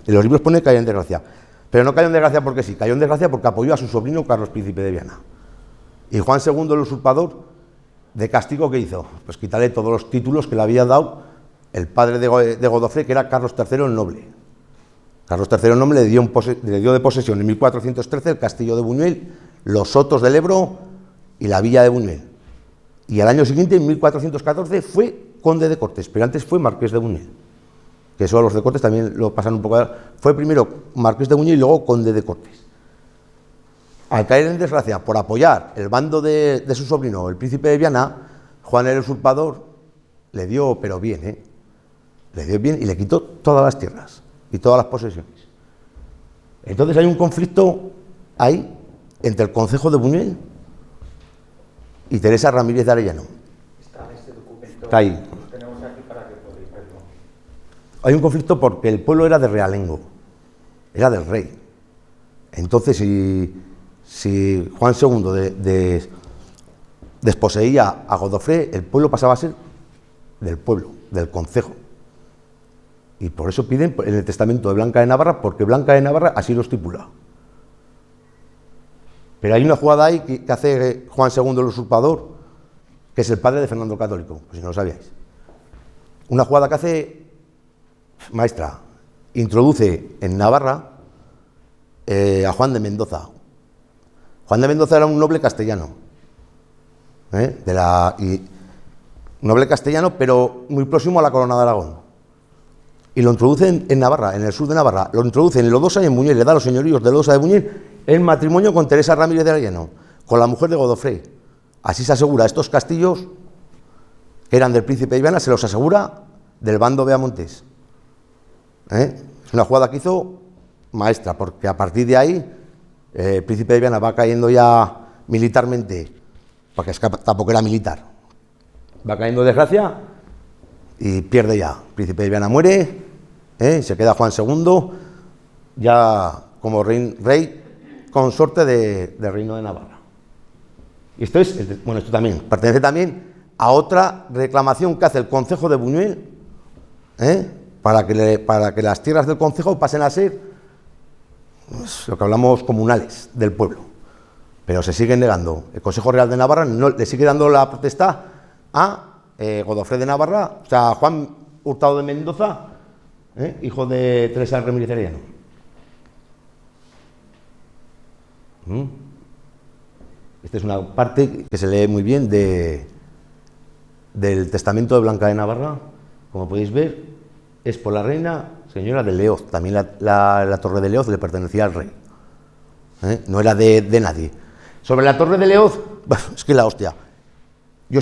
Speaker 4: los libros pone cayó en desgracia. Pero no cayó en desgracia porque sí, cayó en desgracia porque apoyó a su sobrino Carlos, príncipe de Viana. Y Juan II, el usurpador, de castigo, ¿qué hizo? Pues quitarle todos los títulos que le había dado el padre de Godofré, que era Carlos III el Noble. Carlos III el Noble le dio de posesión en 1413 el castillo de Buñuel, los sotos del Ebro y la villa de Buñuel. Y al año siguiente, en 1414, fue conde de Cortes, pero antes fue marqués de Buñuel. Que eso a los de Cortes también lo pasan un poco. Fue primero marqués de Buñuel y luego conde de Cortes. Al caer en desgracia por apoyar el bando de su sobrino, el príncipe de Viana, Juan el usurpador le dio, pero bien, Le dio bien y le quitó todas las tierras y todas las posesiones. Entonces hay un conflicto ahí entre el concejo de Buñuel y Teresa Ramírez de Arellano.
Speaker 3: Está en este documento.
Speaker 4: Está ahí.
Speaker 3: Lo tenemos aquí para que podáis verlo.
Speaker 4: Hay un conflicto porque el pueblo era de realengo, era del rey. Entonces, si Juan II desposeía a Godofré, el pueblo pasaba a ser del pueblo, del concejo. Y por eso piden en el testamento de Blanca de Navarra, porque Blanca de Navarra así lo estipula. Pero hay una jugada ahí que hace Juan II el usurpador, que es el padre de Fernando el Católico, pues si no lo sabíais. Una jugada que hace maestra, introduce en Navarra a Juan de Mendoza. Juan de Mendoza era un noble castellano, noble castellano, pero muy próximo a la corona de Aragón. Y lo introducen en Navarra, en el sur de Navarra, lo introducen en Lodosa y en Buñuel, le da a los señoríos de Lodosa de Buñuel en matrimonio con Teresa Ramírez de Arellano, con la mujer de Godofré. Así se asegura estos castillos, que eran del príncipe de Viana, se los asegura del bando Beamontés. Es una jugada que hizo maestra, porque a partir de ahí el príncipe de Viana va cayendo ya militarmente, porque tampoco era militar, va cayendo de desgracia y pierde ya. El príncipe de Viana muere, se queda Juan II ya como rey consorte del reino de Navarra. Y esto es, bueno, esto también pertenece también a otra reclamación que hace el concejo de Buñuel, para que las tierras del concejo pasen a ser, pues, lo que hablamos, comunales del pueblo. Pero se siguen negando. El Consejo Real de Navarra no, le sigue dando la potestad a Godofré de Navarra, o sea, a Juan Hurtado de Mendoza, hijo de Teresa Ramírez de Arellano. Esta es una parte que se lee muy bien del testamento de Blanca de Navarra. Como podéis ver, es por la reina señora de Leoz. También la torre de Leoz le pertenecía al rey, no era de nadie. Sobre la torre de Leoz, es que la hostia. Yo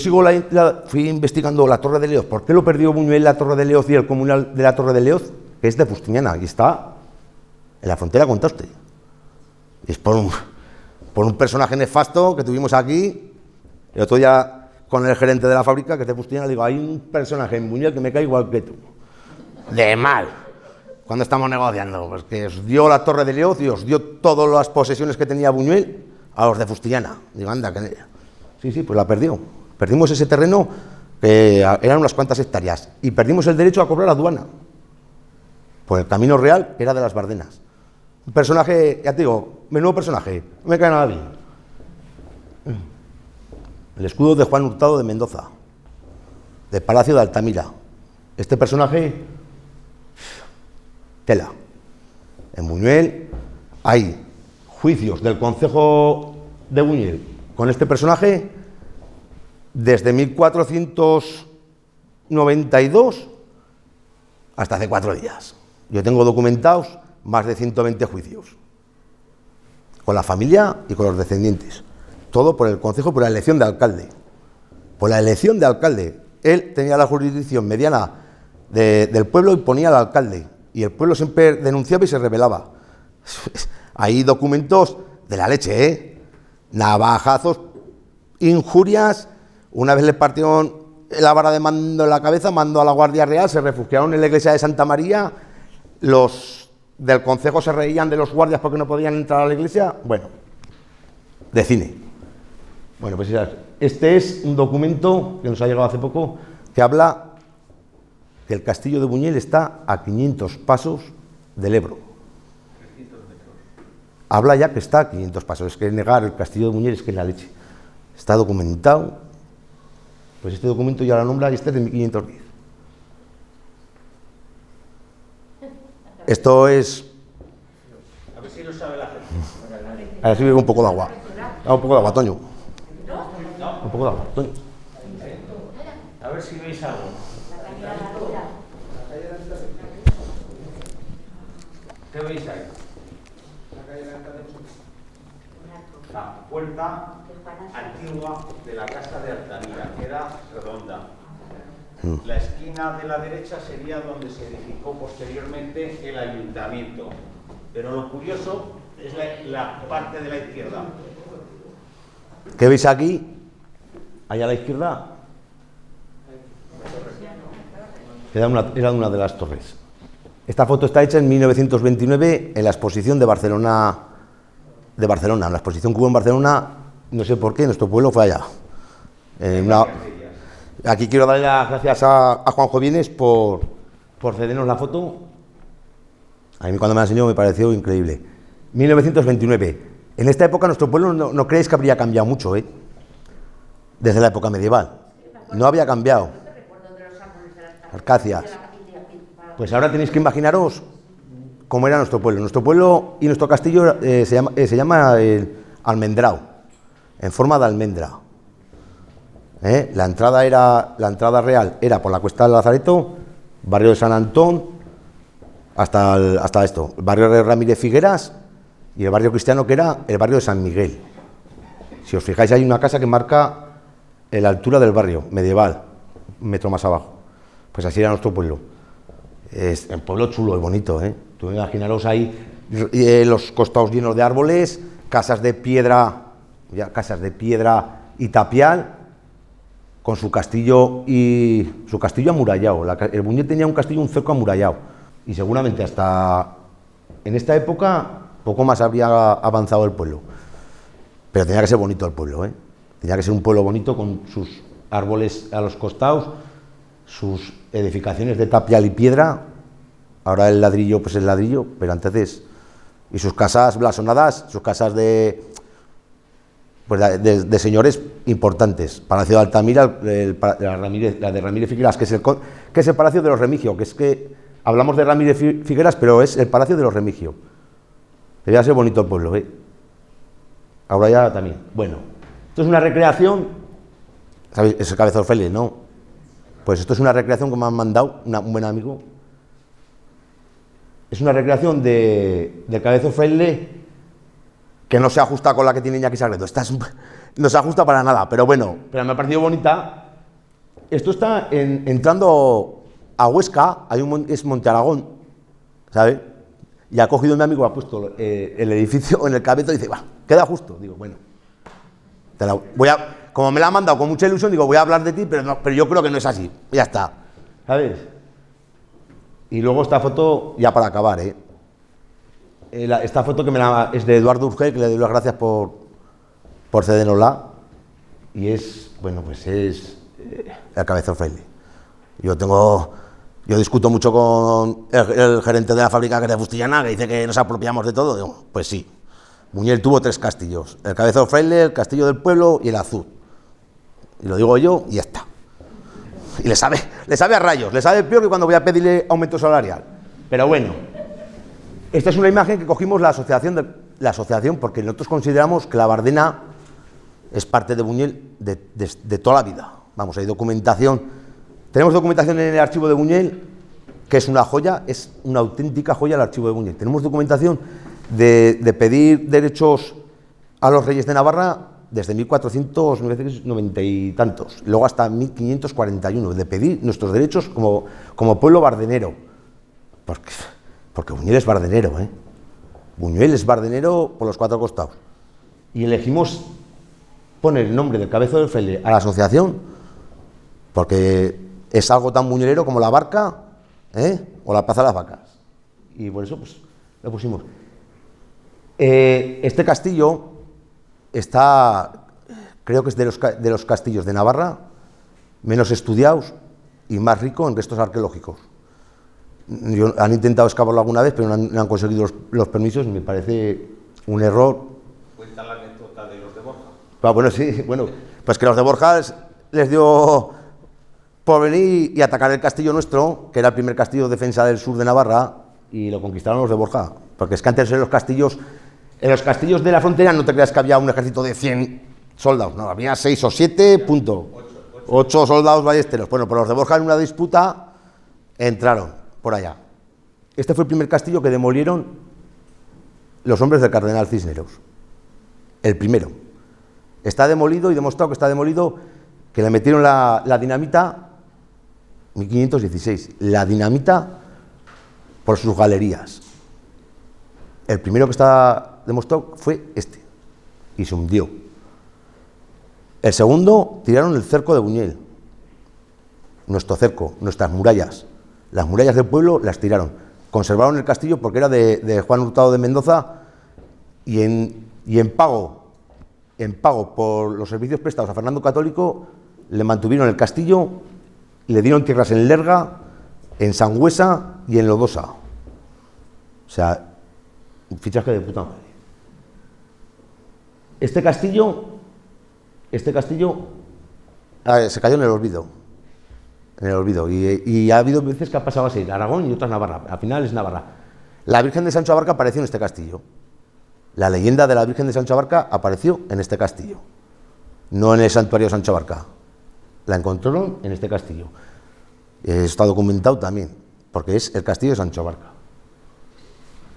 Speaker 4: fui investigando la torre de Leoz. ¿Por qué lo perdió Buñuel la torre de Leoz y el comunal de la torre de Leoz? Que es de Fustiñana y está en la frontera con Tauste. Y es por un personaje nefasto que tuvimos aquí. El otro día con el gerente de la fábrica, que es de Fustiñana, le digo, hay un personaje en Buñuel que me cae igual que tú. De mal. Cuando estamos negociando, pues que os dio la torre de Leoz y os dio todas las posesiones que tenía Buñuel a los de Fustiñana. Digo, anda, que sí, pues la perdió. Perdimos ese terreno, que eran unas cuantas hectáreas, y perdimos el derecho a cobrar aduana por el camino real, que era de las Bardenas. Un personaje, ya te digo, menudo personaje, no me cae nada bien. El escudo de Juan Hurtado de Mendoza, del Palacio de Altamira. Este personaje, tela. En Buñuel hay juicios del concejo de Buñuel con este personaje desde 1492 hasta hace 4 días. Yo tengo documentados más de 120 juicios con la familia y con los descendientes. Todo por el concejo, por la elección de alcalde. Por la elección de alcalde. Él tenía la jurisdicción mediana del pueblo y ponía al alcalde. Y el pueblo siempre denunciaba y se rebelaba. Hay documentos de la leche, navajazos, injurias. Una vez le partieron la vara de mando en la cabeza, mandó a la Guardia Real, se refugiaron en la iglesia de Santa María. Los del concejo se reían de los guardias porque no podían entrar a la iglesia. Bueno, de cine. Bueno, pues este es un documento que nos ha llegado hace poco, que habla que el castillo de Buñuel está a 500 pasos del Ebro.
Speaker 3: 300 metros.
Speaker 4: Habla ya que está a 500 pasos. Es que negar el castillo de Buñuel es que es la leche. Está documentado. Pues este documento ya lo nombra y este es de 1510. Esto es...
Speaker 3: A ver si lo sabe la gente.
Speaker 4: A ver si bebe un poco de agua. Un poco de agua, Toño. Un poco de agua, Toño.
Speaker 3: A ver si veis algo. ¿Qué veis ahí? La puerta antigua de la casa de Altamira, que era redonda. La esquina de la derecha sería donde se edificó posteriormente el ayuntamiento. Pero lo curioso es la parte de la izquierda.
Speaker 4: ¿Qué veis aquí? Allá a la izquierda era una de las torres. Esta foto está hecha en 1929 en la exposición de Barcelona. En la exposición que hubo en Barcelona, no sé por qué, nuestro pueblo fue allá. Aquí quiero darle las gracias a Juanjo Vienes por cedernos la foto. A mí cuando me la enseñó me pareció increíble. 1929. En esta época nuestro pueblo no creéis que habría cambiado mucho, ¿eh? Desde la época medieval. No había cambiado. Acacias. Pues ahora tenéis que imaginaros cómo era nuestro pueblo. Nuestro pueblo y nuestro castillo se llama el Almendrau, en forma de almendra. La entrada real era por la Cuesta del Lazareto, barrio de San Antón, hasta esto, el barrio de Ramírez Figueras y el barrio cristiano que era el barrio de San Miguel. Si os fijáis hay una casa que marca la altura del barrio medieval, un metro más abajo. Pues así era nuestro pueblo. Es un pueblo chulo y bonito, ¿eh? Tú imaginaros ahí los costados llenos de árboles, casas de piedra y tapial, con su castillo amurallado. El Buñol tenía un castillo, un cerco amurallado, y seguramente hasta en esta época poco más habría avanzado el pueblo. Pero tenía que ser bonito el pueblo, ¿eh? Tenía que ser un pueblo bonito con sus árboles a los costados, sus edificaciones de tapial y piedra. Ahora el ladrillo, pues el ladrillo, pero antes, y sus casas blasonadas, sus casas de señores importantes. Palacio de Altamira, la de Ramírez Figueras, que es el Palacio de los Remigio, que es que hablamos de Ramírez Figueras, pero es el Palacio de los Remigio. Debía ser bonito el pueblo, ¿eh? Ahora ya también. Bueno, esto es una recreación, ¿sabéis? Es el Cabezón Fraile, ¿no? Pues esto es una recreación que me han mandado un buen amigo. Es una recreación del Cabezón Fraile que no se ajusta con la que tiene Iñaki Sagredo. No se ajusta para nada, pero bueno, pero me ha parecido bonita. Esto está entrando a Huesca, es Monte Aragón, ¿sabes? Y ha cogido mi amigo, ha puesto el edificio en el Cabezo y dice, va, queda justo. Digo, bueno, como me la ha mandado con mucha ilusión, digo, voy a hablar de ti, pero yo creo que no es así. Ya está, ¿sabes? Y luego esta foto, ya para acabar, esta foto es de Eduardo Urgel, que le doy las gracias por cedernosla, y es, bueno, pues es el Cabezón Fraile. Yo discuto mucho con el gerente de la fábrica que es de Fustillana, que dice que nos apropiamos de todo. Digo, pues sí, Buñol tuvo 3 castillos, el Cabezón Fraile, el Castillo del Pueblo y el Azul. Y lo digo yo y ya está. Y le sabe a rayos, le sabe peor que cuando voy a pedirle aumento salarial. Pero bueno, esta es una imagen que cogimos la asociación porque nosotros consideramos que la Bardena es parte de Buñol de toda la vida. Vamos, hay documentación. Tenemos documentación en el archivo de Buñol, que es una joya, es una auténtica joya el archivo de Buñol. Tenemos documentación de pedir derechos a los reyes de Navarra desde 1490 y tantos, luego hasta 1541, de pedir nuestros derechos como pueblo bardenero. Porque Buñol es bardenero, ¿eh? Buñol es bardenero por los 4 costados. Y elegimos poner el nombre del Cabezón del Fraile a la asociación porque es algo tan buñolero como la Barca, o la Plaza de las Vacas. Y por eso pues lo pusimos. Este castillo creo que es de los castillos de Navarra menos estudiados y más rico en restos arqueológicos. Han intentado excavarlo alguna vez, pero no han conseguido los permisos, y me parece un error.
Speaker 3: Cuenta la anécdota de los de Borja.
Speaker 4: Bueno, sí, bueno, pues que los de Borja les dio por venir y atacar el castillo nuestro, que era el primer castillo de defensa del sur de Navarra, y lo conquistaron los de Borja. Porque es que antes en los castillos de la frontera no te creas que había un ejército de 100 soldados, no, había 6 o 7, punto. 8 soldados ballesteros. Bueno, por los de Borja en una disputa entraron por allá. Este fue el primer castillo que demolieron los hombres del cardenal Cisneros. El primero. Está demolido y demostrado que está demolido, que le metieron la dinamita 1516. La dinamita por sus galerías. El primero que está demostrado fue este, y se hundió. El segundo, tiraron el cerco de Buñuel, nuestro cerco, nuestras murallas. Las murallas del pueblo las tiraron. Conservaron el castillo porque era de Juan Hurtado de Mendoza, y en pago por los servicios prestados a Fernando Católico, le mantuvieron el castillo, le dieron tierras en Lerga, en Sangüesa y en Lodosa. O sea, un fichaje de puta madre. Este castillo se cayó en el olvido. Y ha habido veces que ha pasado a ser Aragón y otras Navarra. Al final es Navarra. La Virgen de Sancho Abarca apareció en este castillo. La leyenda de la Virgen de Sancho Abarca apareció en este castillo, no en el santuario de Sancho Abarca. La encontraron en este castillo. Está documentado también, porque es el castillo de Sancho Abarca.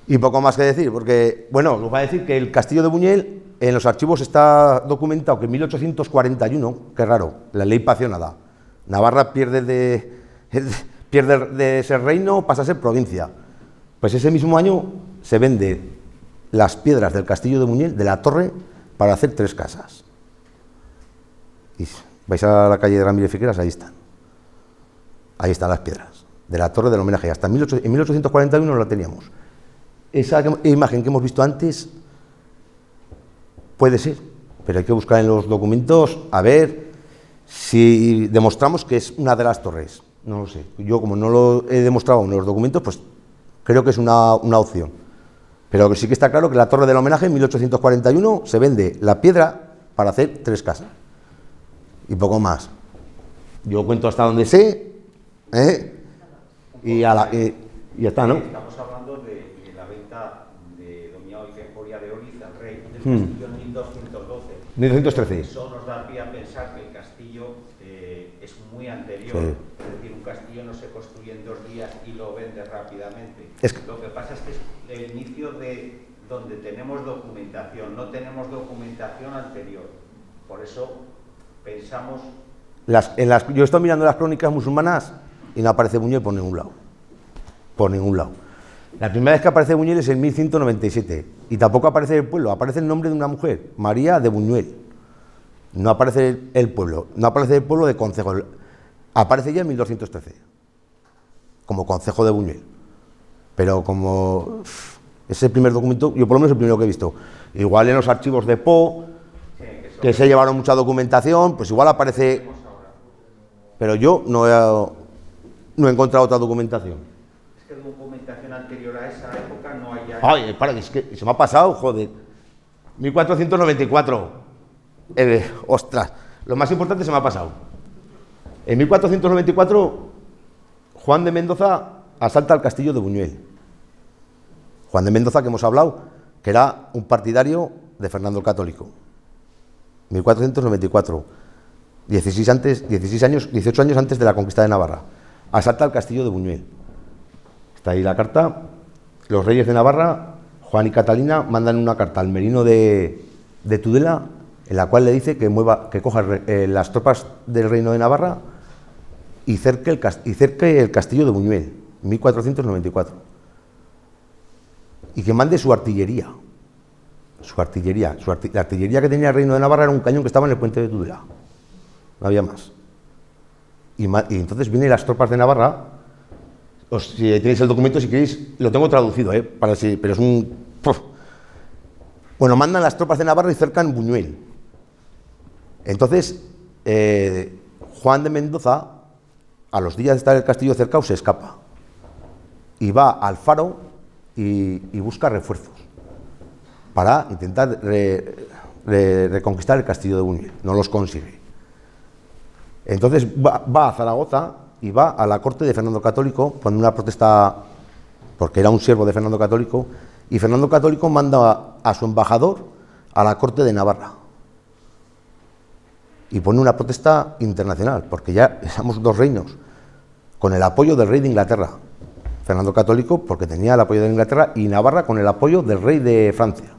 Speaker 4: Y poco más que decir, porque, bueno, os voy a decir que el castillo de Buñuel, en los archivos está documentado que en 1841, qué raro, la ley pasionada, Navarra pierde de ser reino, pasa a ser provincia. Pues ese mismo año se vende las piedras del castillo de Buñuel, de la torre, para hacer 3 casas. Y vais a la calle de Ramírez Figueras, ahí están. Ahí están las piedras, de la torre del homenaje. Hasta en 1841 la teníamos. Esa imagen que hemos visto antes puede ser, pero hay que buscar en los documentos a ver si demostramos que es una de las torres. No lo sé. Yo, como no lo he demostrado en los documentos, pues creo que es una opción. Pero sí que está claro que la torre del homenaje en 1841 se vende la piedra para hacer 3 casas. Y poco más. Yo cuento hasta donde sé, y ya está, ¿no?
Speaker 3: Estamos hablando de la venta de doña Eufemia de Oriz al rey del castillo en 1212.
Speaker 4: 1213.
Speaker 3: Eso nos da pie a pensar que el castillo es muy anterior.
Speaker 4: Sí.
Speaker 3: Es decir, un castillo no se construye en 2 días y lo vende rápidamente. Lo que pasa es que es el inicio de donde tenemos documentación. No tenemos documentación anterior. Por eso pensamos...
Speaker 4: Yo he estado mirando las crónicas musulmanas y no aparece Buñuel por ningún lado. Por ningún lado. La primera vez que aparece Buñuel es en 1197 y tampoco aparece el pueblo, aparece el nombre de una mujer, María de Buñuel. No aparece el pueblo, no aparece el pueblo de concejo. Aparece ya en 1213 como concejo de Buñuel. Pero como es el primer documento, yo por lo menos el primero que he visto. Igual en los archivos de Po, que se llevaron mucha documentación, pues igual aparece, pero yo no he encontrado otra documentación.
Speaker 3: Es que documentación anterior a esa época no hay ya...
Speaker 4: Ay, para, es que se me ha pasado, joder. 1494. Ostras, lo más importante se me ha pasado. En 1494, Juan de Mendoza asalta el castillo de Buñuel. Juan de Mendoza, que hemos hablado, que era un partidario de Fernando el Católico. 1494, 18 años antes de la conquista de Navarra. Asalta el castillo de Buñuel. Está ahí la carta. Los reyes de Navarra, Juan y Catalina, mandan una carta al merino de Tudela, en la cual le dice que coja las tropas del reino de Navarra y cerque el castillo de Buñuel, 1494. Y que mande su artillería. La artillería que tenía el reino de Navarra era un cañón que estaba en el puente de Tudela. No había más. Y entonces vienen las tropas de Navarra. Si tenéis el documento, si queréis, lo tengo traducido, pero es un... Bueno, mandan las tropas de Navarra y cercan Buñuel. Entonces, Juan de Mendoza, a los días de estar el castillo cercado, se escapa. Y va al faro y busca refuerzos para intentar reconquistar el castillo de Buñuel. No los consigue. Entonces va a Zaragoza y va a la corte de Fernando Católico con una protesta, porque era un siervo de Fernando Católico, y Fernando Católico manda a su embajador a la corte de Navarra y pone una protesta internacional, porque ya somos 2 reinos, con el apoyo del rey de Inglaterra. Fernando Católico porque tenía el apoyo de Inglaterra, y Navarra con el apoyo del rey de Francia.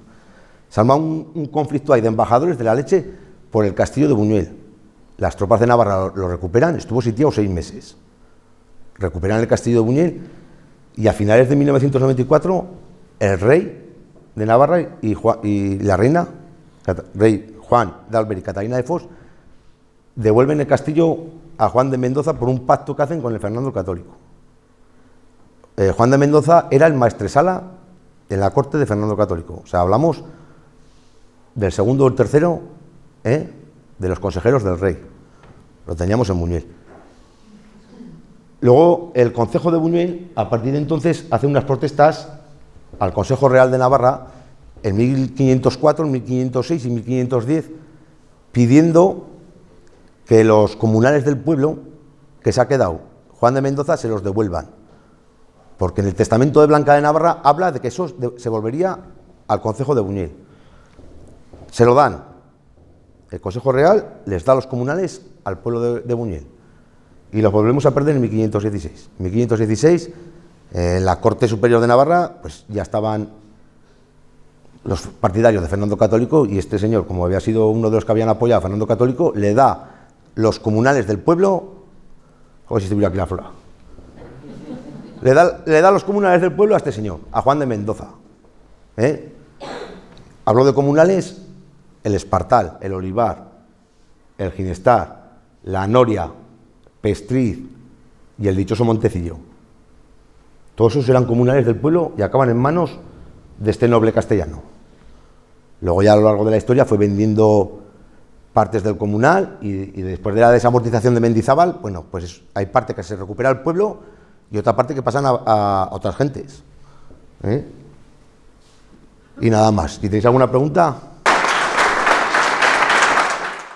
Speaker 4: Se arma un conflicto ahí de embajadores de la leche por el castillo de Buñuel. Las tropas de Navarra lo recuperan, estuvo sitiado 6 meses. recuperan el castillo de Buñuel y a finales de 1994 el rey de Navarra y la reina, rey Juan de Albert y Catalina de Foix, devuelven el castillo a Juan de Mendoza por un pacto que hacen con el Fernando el Católico. Juan de Mendoza era el maestresala en la corte de Fernando el Católico. O sea, hablamos del segundo o el tercero de los consejeros del rey. Lo teníamos en Buñuel. Luego, el Concejo de Buñuel, a partir de entonces, hace unas protestas al Consejo Real de Navarra en 1504, 1506 y 1510, pidiendo que los comunales del pueblo que se ha quedado Juan de Mendoza se los devuelvan, porque en el testamento de Blanca de Navarra habla de que eso se volvería al Concejo de Buñuel. Se lo dan. El Consejo Real les da a los comunales al pueblo de Buñuel y los volvemos a perder en 1516. En 1516, en la Corte Superior de Navarra, pues ya estaban los partidarios de Fernando Católico y este señor, como había sido uno de los que habían apoyado a Fernando Católico, le da los comunales del pueblo, joder, si estuviera aquí la flora, le da los comunales del pueblo a este señor, a Juan de Mendoza. Habló de comunales: el Espartal, el Olivar, el Ginestar, la Noria, Pestriz y el dichoso Montecillo. Todos esos eran comunales del pueblo y acaban en manos de este noble castellano. Luego ya a lo largo de la historia fue vendiendo partes del comunal y después de la desamortización de Mendizábal, bueno, pues hay parte que se recupera al pueblo y otra parte que pasan a otras gentes. Y nada más. Si tenéis alguna pregunta...